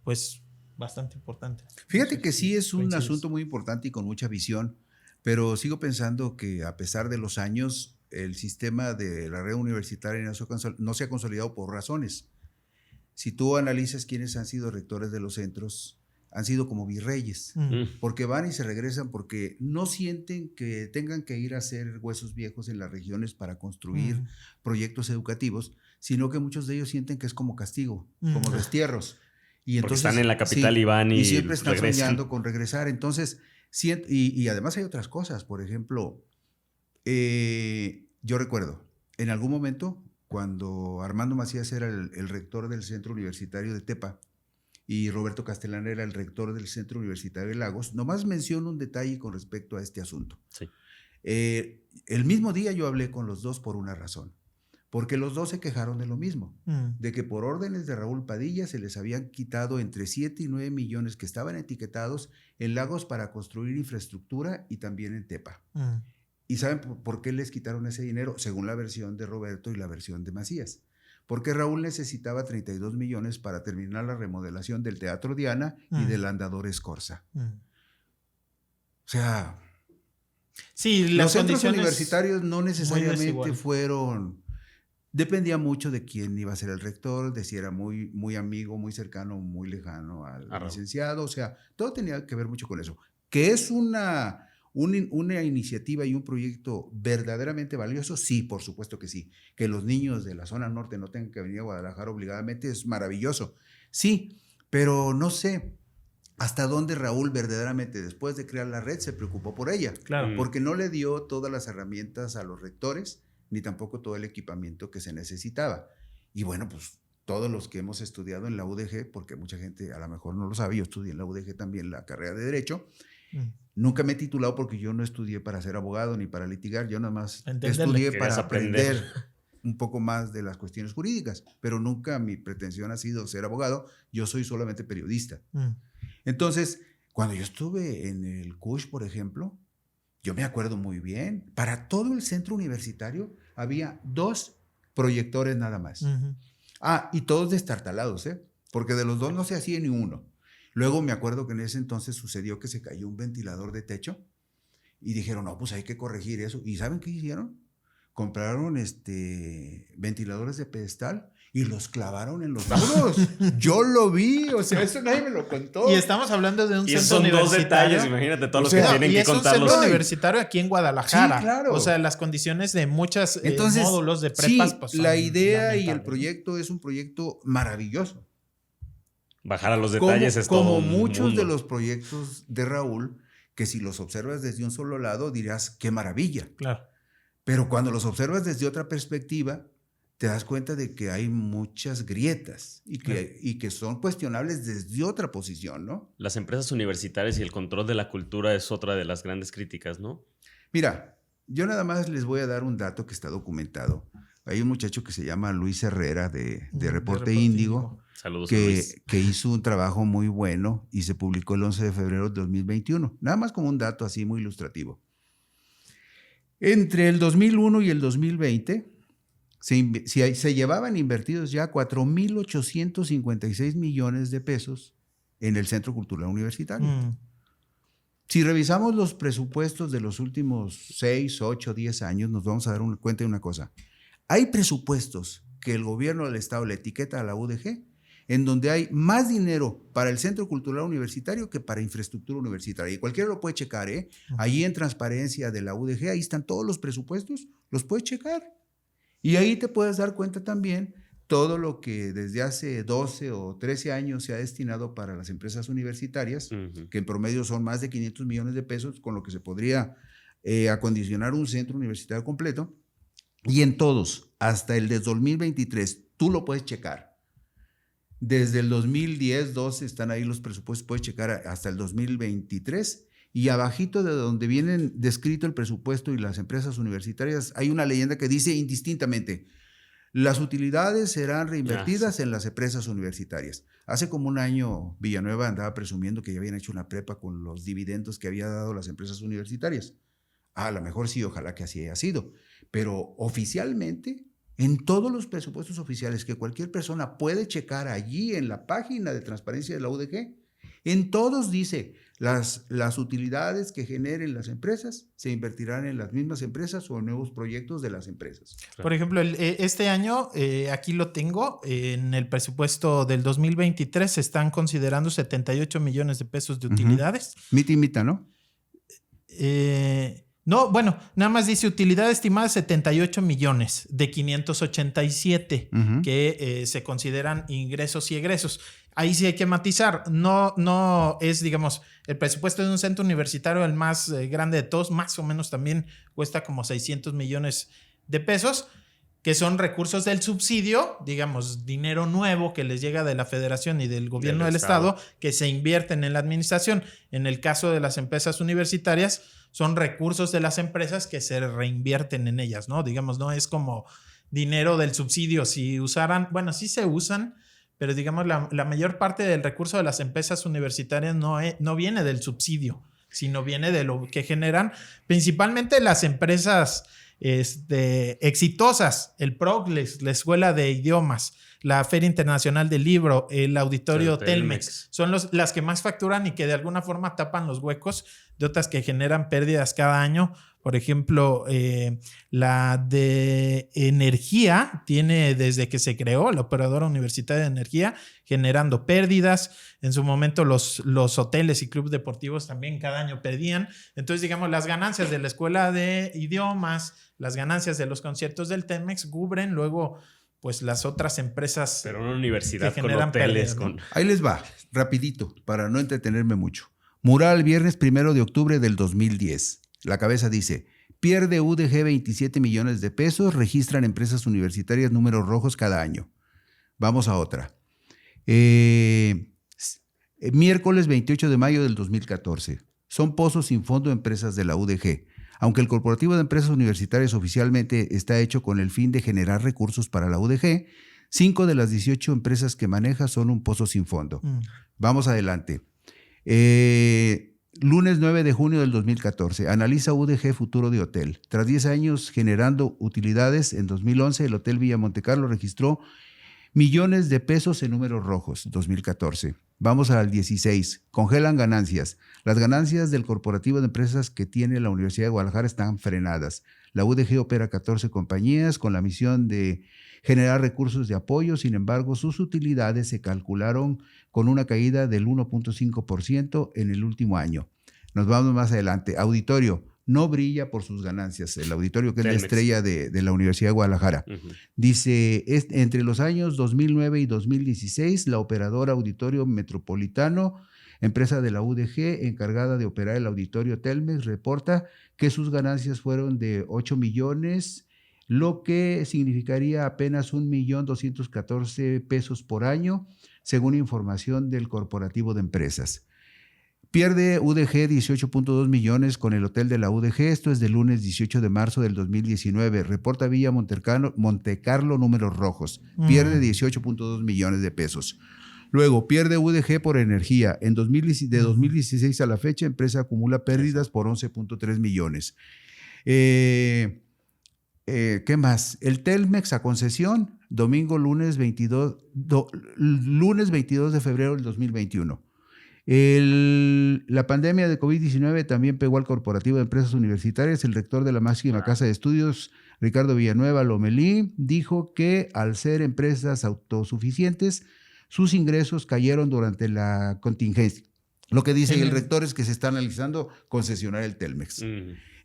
pues bastante importante. Fíjate que sí es un asunto muy importante y con mucha visión, pero sigo pensando que a pesar de los años, el sistema de la red universitaria no se ha consolidado por razones. Si tú analizas quiénes han sido rectores de los centros, han sido como virreyes, porque van y se regresan porque no sienten que tengan que ir a hacer huesos viejos en las regiones para construir proyectos educativos, sino que muchos de ellos sienten que es como castigo, como destierros. Y Porque entonces, están en la capital y van y siempre están regresan. soñando con regresar. Entonces, y además hay otras cosas. Por ejemplo, yo recuerdo, en algún momento, cuando Armando Macías era el rector del Centro Universitario de Tepa y Roberto Castellán era el rector del Centro Universitario de Lagos, nomás menciono un detalle con respecto a este asunto. Sí. El mismo día yo hablé con los dos por una razón. Porque los dos se quejaron de lo mismo, de que por órdenes de Raúl Padilla se les habían quitado entre 7 y 9 millones que estaban etiquetados en Lagos para construir infraestructura y también en Tepa. ¿Y saben por qué les quitaron ese dinero? Según la versión de Roberto y la versión de Macías. Porque Raúl necesitaba 32 millones para terminar la remodelación del Teatro Diana y del Andador Escorza. O sea, sí, los centros universitarios no necesariamente fueron... Dependía mucho de quién iba a ser el rector, de si era muy, muy amigo, muy cercano, muy lejano al licenciado. O sea, todo tenía que ver mucho con eso. Que es una iniciativa y un proyecto verdaderamente valioso, sí, por supuesto que sí. Que los niños de la zona norte no tengan que venir a Guadalajara obligadamente es maravilloso. Sí, pero no sé hasta dónde Raúl verdaderamente, después de crear la red, se preocupó por ella. Claro. Porque no le dio todas las herramientas a los rectores, ni tampoco todo el equipamiento que se necesitaba. Y bueno, pues todos los que hemos estudiado en la UDG, porque mucha gente a lo mejor no lo sabe, yo estudié en la UDG también la carrera de Derecho, nunca me he titulado porque yo no estudié para ser abogado ni para litigar, yo nada más estudié para aprender un poco más de las cuestiones jurídicas, pero nunca mi pretensión ha sido ser abogado, yo soy solamente periodista. Entonces, cuando yo estuve en el CUSH, por ejemplo, yo me acuerdo muy bien, para todo el centro universitario había 2 proyectores nada más. Y todos destartalados, porque de los 2 no se hacía ni uno. Luego me acuerdo que en ese entonces sucedió que se cayó un ventilador de techo y dijeron, no, pues hay que corregir eso. ¿Y saben qué hicieron? Compraron ventiladores de pedestal y los clavaron en los muros. Yo lo vi, o sea, eso nadie me lo contó. Y estamos hablando de un centro son universitario. 2 detalles, imagínate todos los que tienen que contarlos. Y es un centro universitario aquí en Guadalajara. Sí, claro. O sea, las condiciones de muchos módulos de prepas. Sí, pues, la idea y el proyecto es un proyecto maravilloso. Bajar a los detalles es todo como un muchos mundo. de los proyectos de Raúl, que si los observas desde un solo lado dirás, qué maravilla. Claro. Pero cuando los observas desde otra perspectiva, te das cuenta de que hay muchas grietas y que son cuestionables desde otra posición, ¿no? Las empresas universitarias y el control de la cultura es otra de las grandes críticas, ¿no? Mira, yo nada más les voy a dar un dato que está documentado. Hay un muchacho que se llama Luis Herrera de Reporte Índigo. Saludos a Luis. Que hizo un trabajo muy bueno y se publicó el 11 de febrero de 2021. Nada más como un dato así muy ilustrativo. Entre el 2001 y el 2020 se llevaban invertidos ya 4,856 millones de pesos en el Centro Cultural Universitario. Si revisamos los presupuestos de los últimos 6, 8, 10 años, nos vamos a dar cuenta de una cosa. Hay presupuestos que el gobierno del Estado le etiqueta a la UDG, en donde hay más dinero para el Centro Cultural Universitario que para infraestructura universitaria. Y cualquiera lo puede checar, ¿eh? Allí en transparencia de la UDG, ahí están todos los presupuestos, los puedes checar. Y ahí te puedes dar cuenta también todo lo que desde hace 12 o 13 años se ha destinado para las empresas universitarias, que en promedio son más de 500 millones de pesos, con lo que se podría acondicionar un centro universitario completo. Y en todos, hasta el de 2023, tú lo puedes checar. Desde el 2010, 12 están ahí los presupuestos, puedes checar hasta el 2023. Y abajito de donde vienen descrito el presupuesto y las empresas universitarias, hay una leyenda que dice indistintamente, las utilidades serán reinvertidas en las empresas universitarias. Hace como un año Villanueva andaba presumiendo que ya habían hecho una prepa con los dividendos que había dado las empresas universitarias. A lo mejor sí, ojalá que así haya sido. Pero oficialmente, en todos los presupuestos oficiales que cualquier persona puede checar allí en la página de transparencia de la UDG, en todos dice, las utilidades que generen las empresas se invertirán en las mismas empresas o en nuevos proyectos de las empresas. Por ejemplo, este año, aquí lo tengo, en el presupuesto del 2023 se están considerando 78 millones de pesos de utilidades. Mita y mita, ¿no? No, bueno, nada más dice utilidad estimada 78 millones de 587 que se consideran ingresos y egresos. Ahí sí hay que matizar. No es, digamos, el presupuesto de un centro universitario el más grande de todos, más o menos también cuesta como 600 millones de pesos, que son recursos del subsidio, digamos, dinero nuevo que les llega de la federación y del gobierno del estado, que se invierten en la administración. En el caso de las empresas universitarias, son recursos de las empresas que se reinvierten en ellas, ¿no? Digamos, no es como dinero del subsidio. Si usaran, bueno, sí se usan, pero digamos, la mayor parte del recurso de las empresas universitarias no viene del subsidio, sino viene de lo que generan principalmente las empresas exitosas, el PROC, la Escuela de Idiomas, la Feria Internacional del Libro, el Auditorio Telmex, son las que más facturan y que de alguna forma tapan los huecos de otras que generan pérdidas cada año. Por ejemplo, la de energía tiene desde que se creó la Operadora Universitaria de Energía generando pérdidas. En su momento los hoteles y clubes deportivos también cada año perdían. Entonces, digamos, las ganancias de la Escuela de Idiomas, las ganancias de los conciertos del Telmex cubren luego pues las otras empresas. Pero una universidad que con generan hoteles. pérdidas, ¿no? Ahí les va, rapidito, para no entretenerme mucho. Mural viernes 1 de octubre del 2010. La cabeza dice, pierde UDG 27 millones de pesos, registran empresas universitarias números rojos cada año. Vamos a otra. Miércoles 28 de mayo del 2014. Son pozos sin fondo empresas de la UDG. Aunque el Corporativo de Empresas Universitarias oficialmente está hecho con el fin de generar recursos para la UDG, 5 de las 18 empresas que maneja son un pozo sin fondo. Vamos adelante. Lunes 9 de junio del 2014. Analiza UDG futuro de hotel. Tras 10 años generando utilidades, en 2011 el Hotel Villa Montecarlo registró millones de pesos en números rojos, 2014. Vamos al 16. Congelan ganancias. Las ganancias del corporativo de empresas que tiene la Universidad de Guadalajara están frenadas. La UDG opera 14 compañías con la misión de generar recursos de apoyo. Sin embargo, sus utilidades se calcularon con una caída del 1.5% en el último año. Nos vamos más adelante. Auditorio. No brilla por sus ganancias. El auditorio, que es la estrella de la Universidad de Guadalajara. Dice, entre los años 2009 y 2016, la operadora Auditorio Metropolitano, empresa de la UDG encargada de operar el auditorio Telmex, reporta que sus ganancias fueron de 8 millones, lo que significaría apenas 1.214.000 pesos por año, según información del Corporativo de Empresas. Pierde UDG 18.2 millones con el hotel de la UDG. Esto es del lunes 18 de marzo del 2019. Reporta Villa Montecarlo números rojos. Pierde 18.2 millones de pesos. Luego, pierde UDG por energía. De 2016 a la fecha, empresa acumula pérdidas por 11.3 millones. ¿Qué más? El Telmex a concesión, lunes 22 de febrero del 2021. La pandemia de COVID-19 también pegó al Corporativo de Empresas Universitarias. El rector de la máxima casa de estudios, Ricardo Villanueva Lomelí, dijo que al ser empresas autosuficientes, sus ingresos cayeron durante la contingencia. Lo que dice el rector es que se está analizando concesionar el Telmex.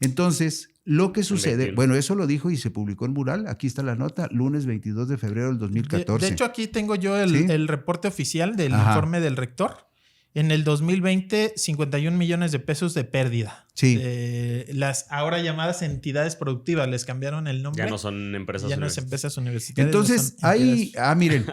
Entonces, lo que sucede, bueno, eso lo dijo y se publicó en Mural. Aquí está la nota, lunes 22 de febrero del 2014. De hecho, aquí tengo yo el reporte oficial del informe del rector. En el 2020, 51 millones de pesos de pérdida. Sí. Las ahora llamadas entidades productivas, les cambiaron el nombre. Ya no son empresas universitarias. Ya no es empresas universitarias. Entonces, miren,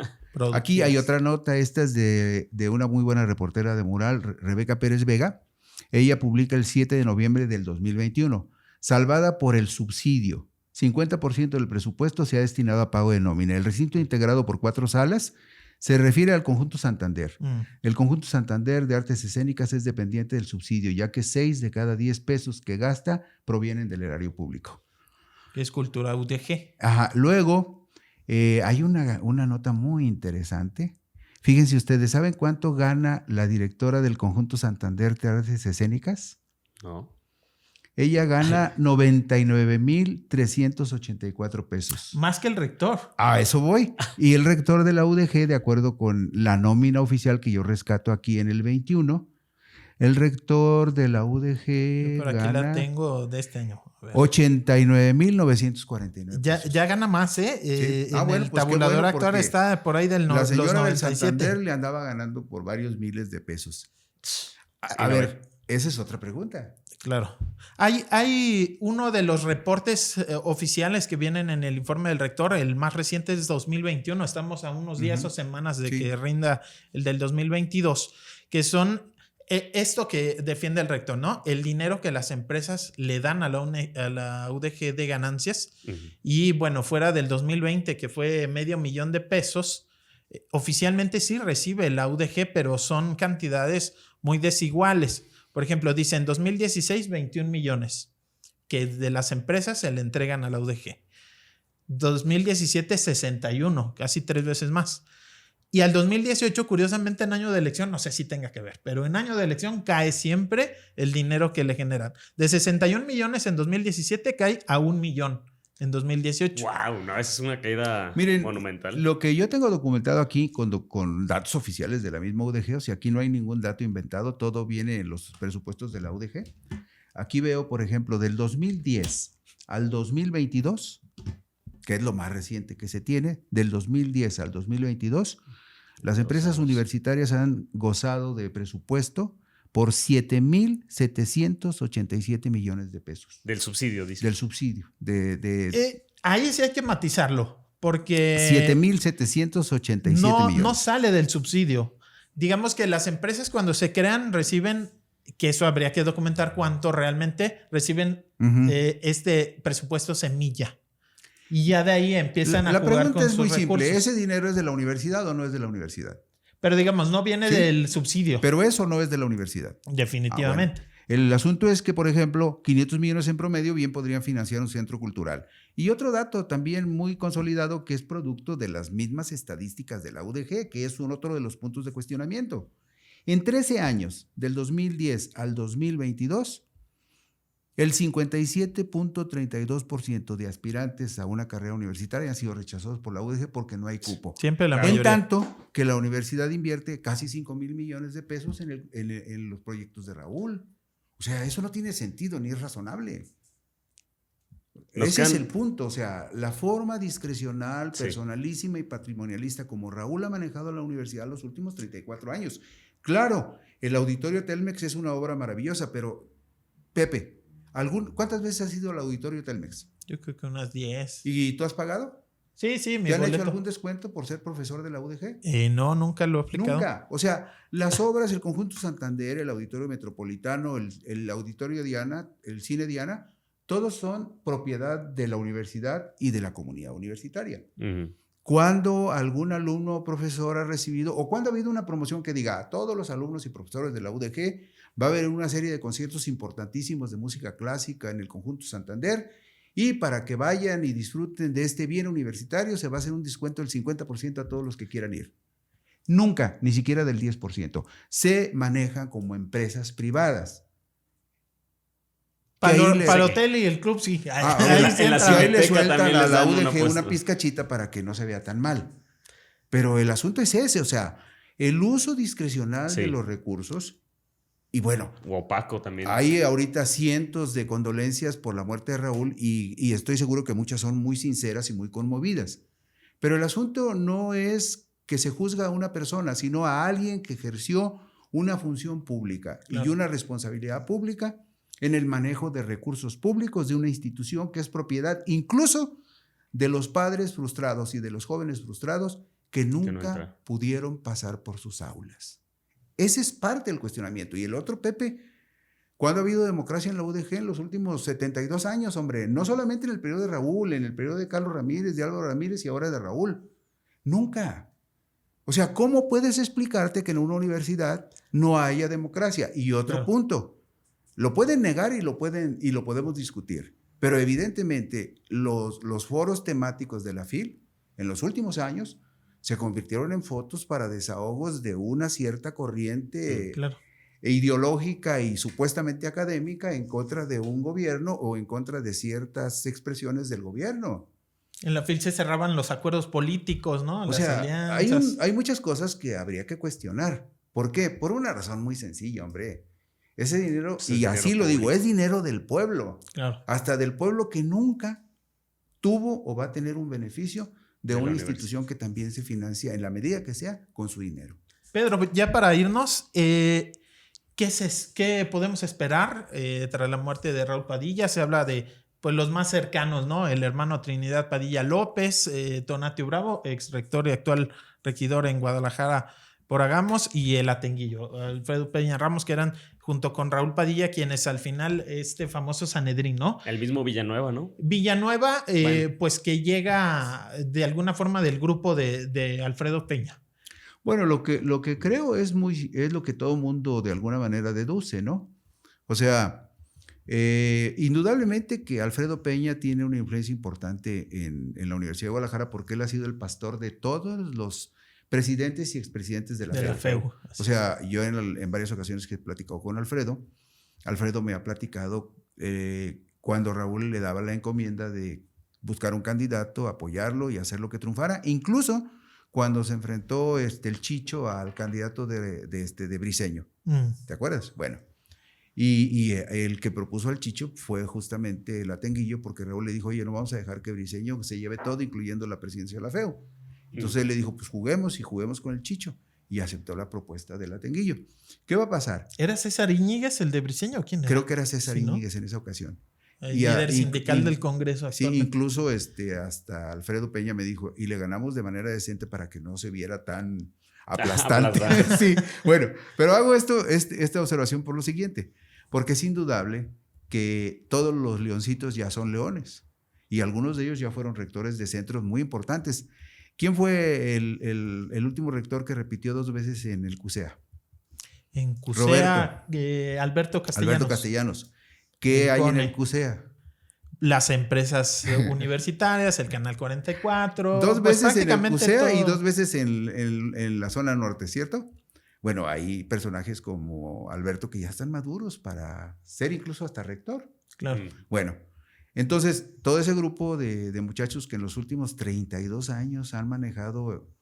aquí hay otra nota. Esta es de una muy buena reportera de Mural, Rebeca Pérez Vega. Ella publica el 7 de noviembre del 2021. Salvada por el subsidio. 50% del presupuesto se ha destinado a pago de nómina. El recinto integrado por 4 salas se refiere al Conjunto Santander. El Conjunto Santander de Artes Escénicas es dependiente del subsidio, ya que 6 de cada 10 pesos que gasta provienen del erario público. Es cultura UDG. Ajá. Luego, hay una nota muy interesante. Fíjense ustedes, ¿saben cuánto gana la directora del Conjunto Santander de Artes Escénicas? No. Ella gana 99,384 pesos. Más que el rector. A eso voy. Y el rector de la UDG, de acuerdo con la nómina oficial que yo rescato aquí en el 21, El rector de la UDG Por aquí gana la tengo de este año. 89,949 pesos. Ya gana más, Sí. En Bueno, el pues qué tabulador bueno, actual porque está por ahí del la los señora del 97. Santander le andaba ganando por varios miles de pesos. A Y no ver, esa es otra pregunta. Claro. Hay uno de los reportes oficiales que vienen en el informe del rector, el más reciente es 2021, estamos a unos días o semanas de que rinda el del 2022, que son esto que defiende el rector, ¿no? El dinero que las empresas le dan a la UDG de ganancias. Y bueno, fuera del 2020, que fue $500,000 de pesos, oficialmente sí recibe la UDG, pero son cantidades muy desiguales. Por ejemplo, dice en 2016 21 millones que de las empresas se le entregan a la UDG. 2017 61, casi 3 veces más. Y al 2018, curiosamente, en año de elección, no sé si tenga que ver, pero en año de elección cae siempre el dinero que le generan. De 61 millones en 2017 cae a 1 millón en 2018. ¡Wow! No, esa es una caída monumental. Lo que yo tengo documentado aquí con datos oficiales de la misma UDG, o sea, aquí no hay ningún dato inventado, todo viene en los presupuestos de la UDG. Aquí veo, por ejemplo, del 2010 al 2022, que es lo más reciente que se tiene, del 2010 al 2022, las empresas universitarias han gozado de presupuesto por 7,787 millones de pesos. Del subsidio, dice. Del subsidio. Ahí sí hay que matizarlo, porque 7,787 millones. No sale del subsidio. Digamos que las empresas cuando se crean reciben, que eso habría que documentar cuánto realmente reciben este presupuesto semilla. Y ya de ahí empiezan a jugar con sus recursos. La pregunta es muy simple. ¿Ese dinero es de la universidad o no es de la universidad? Pero digamos, no viene del subsidio. Pero eso no es de la universidad. Definitivamente. Bueno. El asunto es que, por ejemplo, 500 millones en promedio bien podrían financiar un centro cultural. Y otro dato también muy consolidado que es producto de las mismas estadísticas de la UDG, que es otro de los puntos de cuestionamiento. En 13 años, del 2010 al 2022, el 57,32% de aspirantes a una carrera universitaria han sido rechazados por la UDG porque no hay cupo. Siempre la mayoría. En tanto que la universidad invierte casi 5,000 millones de pesos en los proyectos de Raúl. O sea, eso no tiene sentido ni es razonable. Ese es el punto. O sea, la forma discrecional, personalísima y patrimonialista como Raúl ha manejado la universidad los últimos 34 años. Claro, el Auditorio Telmex es una obra maravillosa, pero, Pepe, ¿cuántas veces has ido al Auditorio Telmex? Yo creo que unas 10. ¿Y tú has pagado? Sí, mi ¿Te han boleto. hecho algún descuento por ser profesor de la UDG? No, nunca lo he aplicado. Nunca. O sea, las obras, el Conjunto Santander, el Auditorio Metropolitano, el Auditorio Diana, el Cine Diana, todos son propiedad de la universidad y de la comunidad universitaria. Cuando algún alumno o profesor ha recibido, o cuando ha habido una promoción que diga a todos los alumnos y profesores de la UDG, va a haber una serie de conciertos importantísimos de música clásica en el Conjunto Santander, y para que vayan y disfruten de este bien universitario se va a hacer un descuento del 50% a todos los que quieran ir. Nunca, ni siquiera del 10%. Se manejan como empresas privadas. Para el hotel y el club, sí. Ahí le sueltan a la UDG una pizcachita para que no se vea tan mal. Pero el asunto es ese, o sea, el uso discrecional de los recursos. Y bueno, opaco también. Hay ahorita cientos de condolencias por la muerte de Raúl y estoy seguro que muchas son muy sinceras y muy conmovidas. Pero el asunto no es que se juzga a una persona, sino a alguien que ejerció una función pública y una responsabilidad pública en el manejo de recursos públicos de una institución que es propiedad incluso de los padres frustrados y de los jóvenes frustrados que nunca pudieron pasar por sus aulas. Ese es parte del cuestionamiento. Y el otro, Pepe, ¿cuándo ha habido democracia en la UDG en los últimos 72 años, hombre? No solamente en el periodo de Raúl, en el periodo de Carlos Ramírez, de Álvaro Ramírez y ahora de Raúl. Nunca. O sea, ¿cómo puedes explicarte que en una universidad no haya democracia? Y otro punto, lo pueden negar y lo podemos discutir. Pero evidentemente los foros temáticos de la FIL en los últimos años se convirtieron en fotos para desahogos de una cierta corriente ideológica y supuestamente académica en contra de un gobierno o en contra de ciertas expresiones del gobierno. En la FIL se cerraban los acuerdos políticos, ¿no? Las alianzas. Hay muchas cosas que habría que cuestionar. ¿Por qué? Por una razón muy sencilla, hombre. Ese dinero, Ese es y así dinero lo digo, público. es dinero del pueblo. Claro. Hasta del pueblo que nunca tuvo o va a tener un beneficio de De la una universidad. institución que también se financia en la medida que sea con su dinero. Pedro, ya para irnos, ¿qué podemos esperar tras la muerte de Raúl Padilla? Se habla de pues los más cercanos, ¿no? El hermano Trinidad Padilla López, Tonatio Bravo, ex rector y actual regidor en Guadalajara por Agamos, y el Atenguillo, Alfredo Peña Ramos, que eran junto con Raúl Padilla quienes al final este famoso Sanedrín, ¿no? El mismo Villanueva, ¿no? Villanueva, Bueno. pues que llega de alguna forma del grupo de Alfredo Peña. Bueno, lo que creo es lo que todo mundo de alguna manera deduce, ¿no? O sea, indudablemente que Alfredo Peña tiene una influencia importante en la Universidad de Guadalajara porque él ha sido el pastor de todos los presidentes y expresidentes de la FEU. O sea, yo en varias ocasiones que he platicado con Alfredo me ha platicado cuando Raúl le daba la encomienda de buscar un candidato, apoyarlo y hacer lo que triunfara, incluso cuando se enfrentó el Chicho al candidato de Briceño. ¿Te acuerdas? Bueno, y el que propuso al Chicho fue justamente el Atenguillo, porque Raúl le dijo, oye, no vamos a dejar que Briceño se lleve todo, incluyendo la presidencia de la FEU. Entonces él le dijo, pues juguemos con el Chicho. Y aceptó la propuesta del Atenguillo. ¿Qué va a pasar? ¿Era César Íñiguez el de Briceño o quién era? Creo que era César Íñiguez, ¿no? En esa ocasión. El líder sindical del Congreso actualmente. Sí, incluso hasta Alfredo Peña me dijo, y le ganamos de manera decente para que no se viera tan aplastante. Sí, bueno, pero hago esta observación por lo siguiente, porque es indudable que todos los leoncitos ya son leones, y algunos de ellos ya fueron rectores de centros muy importantes. ¿Quién fue el último rector que repitió 2 veces en el CUSEA? En CUSEA, Alberto Castellanos. Alberto Castellanos. ¿Qué hay en el CUSEA? Las empresas universitarias, el Canal 44. 2 pues veces en el CUSEA y 2 veces en la zona norte, ¿cierto? Bueno, hay personajes como Alberto que ya están maduros para ser incluso hasta rector. Claro. Bueno, entonces todo ese grupo de muchachos que en los últimos 32 años han manejado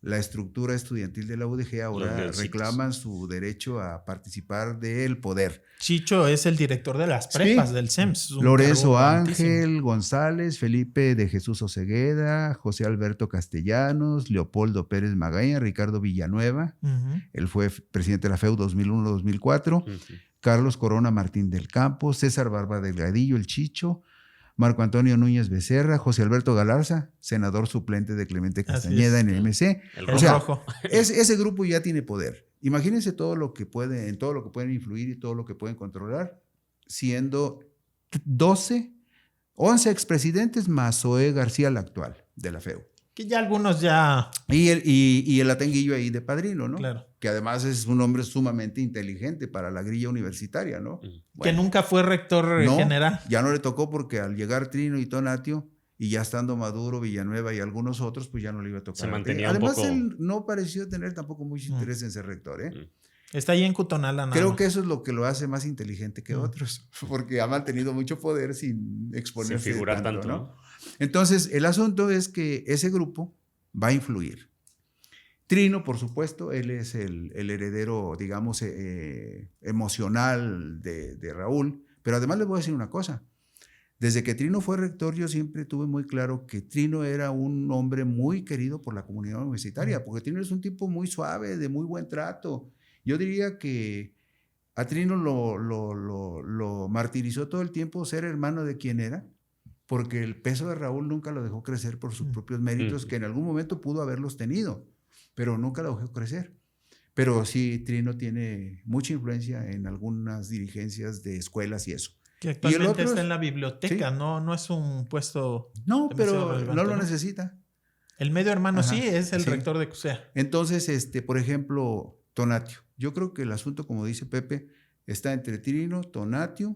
la estructura estudiantil de la UDG ahora reclaman su derecho a participar del poder. Chicho es el director de las prepas del CEMS. Lorenzo Ángel González, Felipe de Jesús Osegueda, José Alberto Castellanos, Leopoldo Pérez Magaña, Ricardo Villanueva, él fue presidente de la FEU 2001-2004, Carlos Corona Martín del Campo, César Barba Delgadillo, el Chicho, Marco Antonio Núñez Becerra, José Alberto Galarza, senador suplente de Clemente Castañeda en el MC. El rojo. Ese grupo ya tiene poder. Imagínense todo lo que pueden influir y todo lo que pueden controlar, siendo 11 expresidentes más Zoé García, la actual, de la FEU. Que ya algunos ya... Y el Atenguillo ahí de padrino, ¿no? Claro. Que además es un hombre sumamente inteligente para la grilla universitaria, ¿no? Bueno, que nunca fue rector general. Ya no le tocó porque al llegar Trino y Tonatio, y ya estando Maduro, Villanueva y algunos otros, pues ya no le iba a tocar. Se mantenía además, un poco... él no pareció tener tampoco mucho interés en ser rector, ¿eh? Está ahí en Cutonala. Creo que eso es lo que lo hace más inteligente que otros, porque ha mantenido mucho poder sin exponerse sin figurar tanto, ¿no? Entonces, el asunto es que ese grupo va a influir. Trino, por supuesto, él es el heredero, digamos, emocional de Raúl, pero además les voy a decir una cosa. Desde que Trino fue rector, yo siempre tuve muy claro que Trino era un hombre muy querido por la comunidad universitaria, porque Trino es un tipo muy suave, de muy buen trato. Yo diría que a Trino lo martirizó todo el tiempo ser hermano de quien era, porque el peso de Raúl nunca lo dejó crecer por sus propios méritos, que en algún momento pudo haberlos tenido, pero nunca lo dejó crecer. Pero sí, Trino tiene mucha influencia en algunas dirigencias de escuelas y eso. Que actualmente está en la biblioteca, ¿sí? No es un puesto... No, pero no lo necesita. El medio hermano sí es el rector de CUSEA. Entonces, por ejemplo, Tonatio. Yo creo que el asunto, como dice Pepe, está entre Trino, Tonatio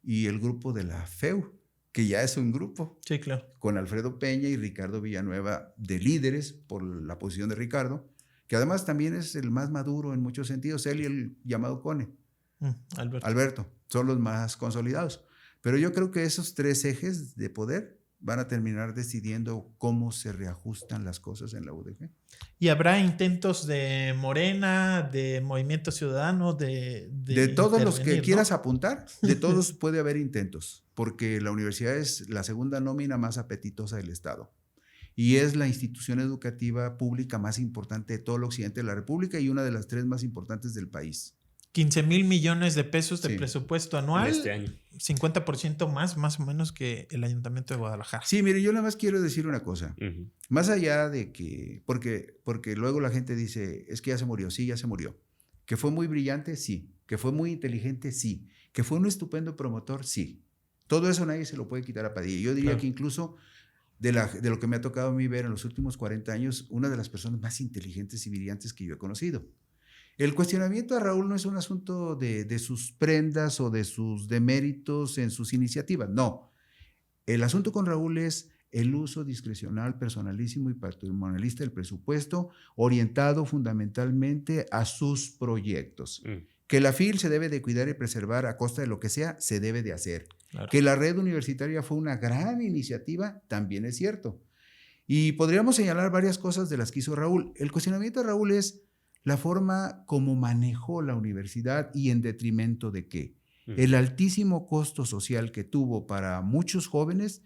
y el grupo de la FEU, que ya es un grupo. Sí, claro. Con Alfredo Peña y Ricardo Villanueva de líderes por la posición de Ricardo, que además también es el más maduro en muchos sentidos, él y el llamado Cone. Alberto. Son los más consolidados. Pero yo creo que esos 3 ejes de poder van a terminar decidiendo cómo se reajustan las cosas en la UDG. ¿Y habrá intentos de Morena, de Movimiento Ciudadano, de todos los que quieras, ¿no? apuntar, de todos puede haber intentos, porque la universidad es la segunda nómina más apetitosa del Estado y es la institución educativa pública más importante de todo el occidente de la República y una de las 3 más importantes del país. 15,000 millones de pesos de presupuesto anual. En este año. 50% más o menos que el Ayuntamiento de Guadalajara. Sí, mire, yo nada más quiero decir una cosa. Más allá de que, porque luego la gente dice, es que ya se murió. Sí, ya se murió. Que fue muy brillante, sí. Que fue muy inteligente, sí. Que fue un estupendo promotor, sí. Todo eso nadie se lo puede quitar a Padilla. Yo diría que incluso de lo que me ha tocado a mí ver en los últimos 40 años, una de las personas más inteligentes y brillantes que yo he conocido. El cuestionamiento a Raúl no es un asunto de sus prendas o de sus deméritos en sus iniciativas, no. El asunto con Raúl es el uso discrecional, personalísimo y patrimonialista del presupuesto, orientado fundamentalmente a sus proyectos. Que la FIL se debe de cuidar y preservar a costa de lo que sea, se debe de hacer. Claro. Que la red universitaria fue una gran iniciativa, también es cierto. Y podríamos señalar varias cosas de las que hizo Raúl. El cuestionamiento de Raúl es la forma como manejó la universidad y en detrimento de qué. El altísimo costo social que tuvo para muchos jóvenes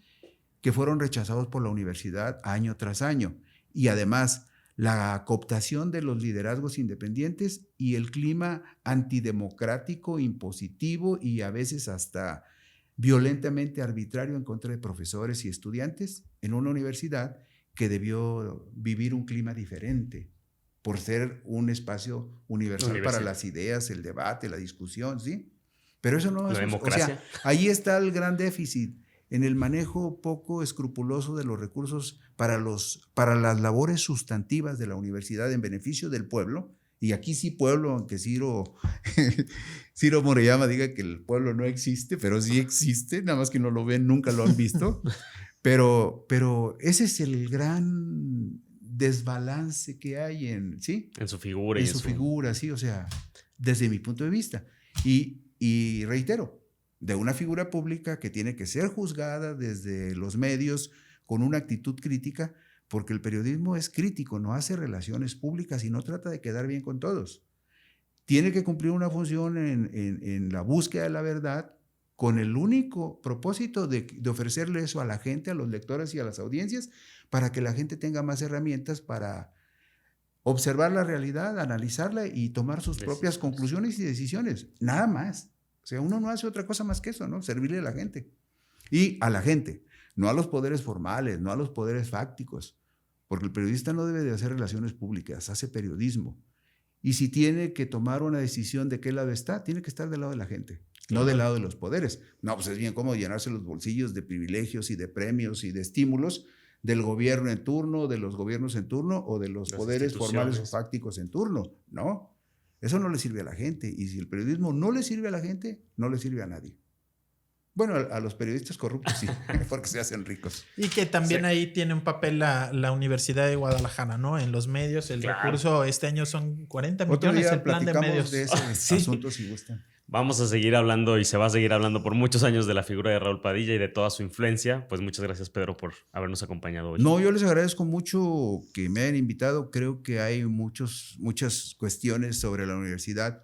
que fueron rechazados por la universidad año tras año. Y además, la cooptación de los liderazgos independientes y el clima antidemocrático, impositivo y a veces hasta violentamente arbitrario en contra de profesores y estudiantes en una universidad que debió vivir un clima diferente, por ser un espacio universal para las ideas, el debate, la discusión, ¿sí? Pero eso no es... La democracia. O sea, ahí está el gran déficit, en el manejo poco escrupuloso de los recursos para las labores sustantivas de la universidad en beneficio del pueblo. Y aquí sí pueblo, aunque Ciro Moreyama diga que el pueblo no existe, pero sí existe, nada más que no lo ven, nunca lo han visto. Pero ese es el gran desbalance que hay en su figura. En su figura, sí, o sea, desde mi punto de vista. Y reitero, de una figura pública que tiene que ser juzgada desde los medios con una actitud crítica, porque el periodismo es crítico, no hace relaciones públicas y no trata de quedar bien con todos. Tiene que cumplir una función en la búsqueda de la verdad, con el único propósito de ofrecerle eso a la gente, a los lectores y a las audiencias, para que la gente tenga más herramientas para observar la realidad, analizarla y tomar sus propias conclusiones y decisiones. Nada más. O sea, uno no hace otra cosa más que eso, ¿no? Servirle a la gente. Y a la gente, no a los poderes formales, no a los poderes fácticos, porque el periodista no debe de hacer relaciones públicas, hace periodismo. Y si tiene que tomar una decisión de qué lado está, tiene que estar del lado de la gente, no del lado de los poderes. No, pues es bien cómodo llenarse los bolsillos de privilegios y de premios y de estímulos del gobierno en turno, de los gobiernos en turno o de los poderes formales o fácticos en turno. No, eso no le sirve a la gente. Y si el periodismo no le sirve a la gente, no le sirve a nadie. Bueno, a los periodistas corruptos sí, porque se hacen ricos. Y que también ahí tiene un papel la Universidad de Guadalajara, ¿no? En los medios, el recurso este año son 40 millones el plan de medios. De ese asunto si gustan. Vamos a seguir hablando y se va a seguir hablando por muchos años de la figura de Raúl Padilla y de toda su influencia. Pues muchas gracias, Pedro, por habernos acompañado hoy. No, yo les agradezco mucho que me hayan invitado. Creo que hay muchas cuestiones sobre la universidad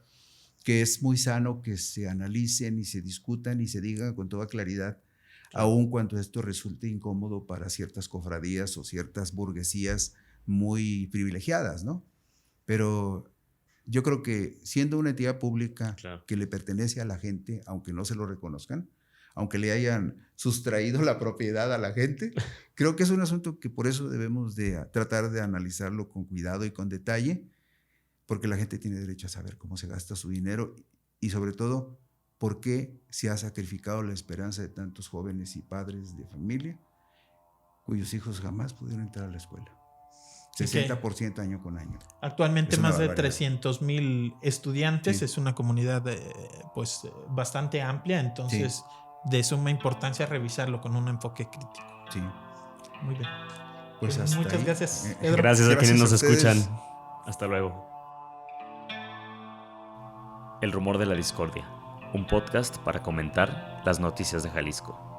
que es muy sano que se analicen y se discutan y se digan con toda claridad, aun cuando esto resulte incómodo para ciertas cofradías o ciertas burguesías muy privilegiadas, ¿no? Pero yo creo que siendo una entidad pública que le pertenece a la gente, aunque no se lo reconozcan, aunque le hayan sustraído la propiedad a la gente, creo que es un asunto que por eso debemos de tratar de analizarlo con cuidado y con detalle, porque la gente tiene derecho a saber cómo se gasta su dinero y sobre todo por qué se ha sacrificado la esperanza de tantos jóvenes y padres de familia cuyos hijos jamás pudieron entrar a la escuela. 60% año con año. Actualmente más de 300,000 estudiantes, es una comunidad pues bastante amplia, entonces de suma importancia revisarlo con un enfoque crítico. Sí. Muy bien. Pues muchas ahí. Gracias, Pedro. Gracias a quienes nos escuchan. Hasta luego. El rumor de la discordia, un podcast para comentar las noticias de Jalisco.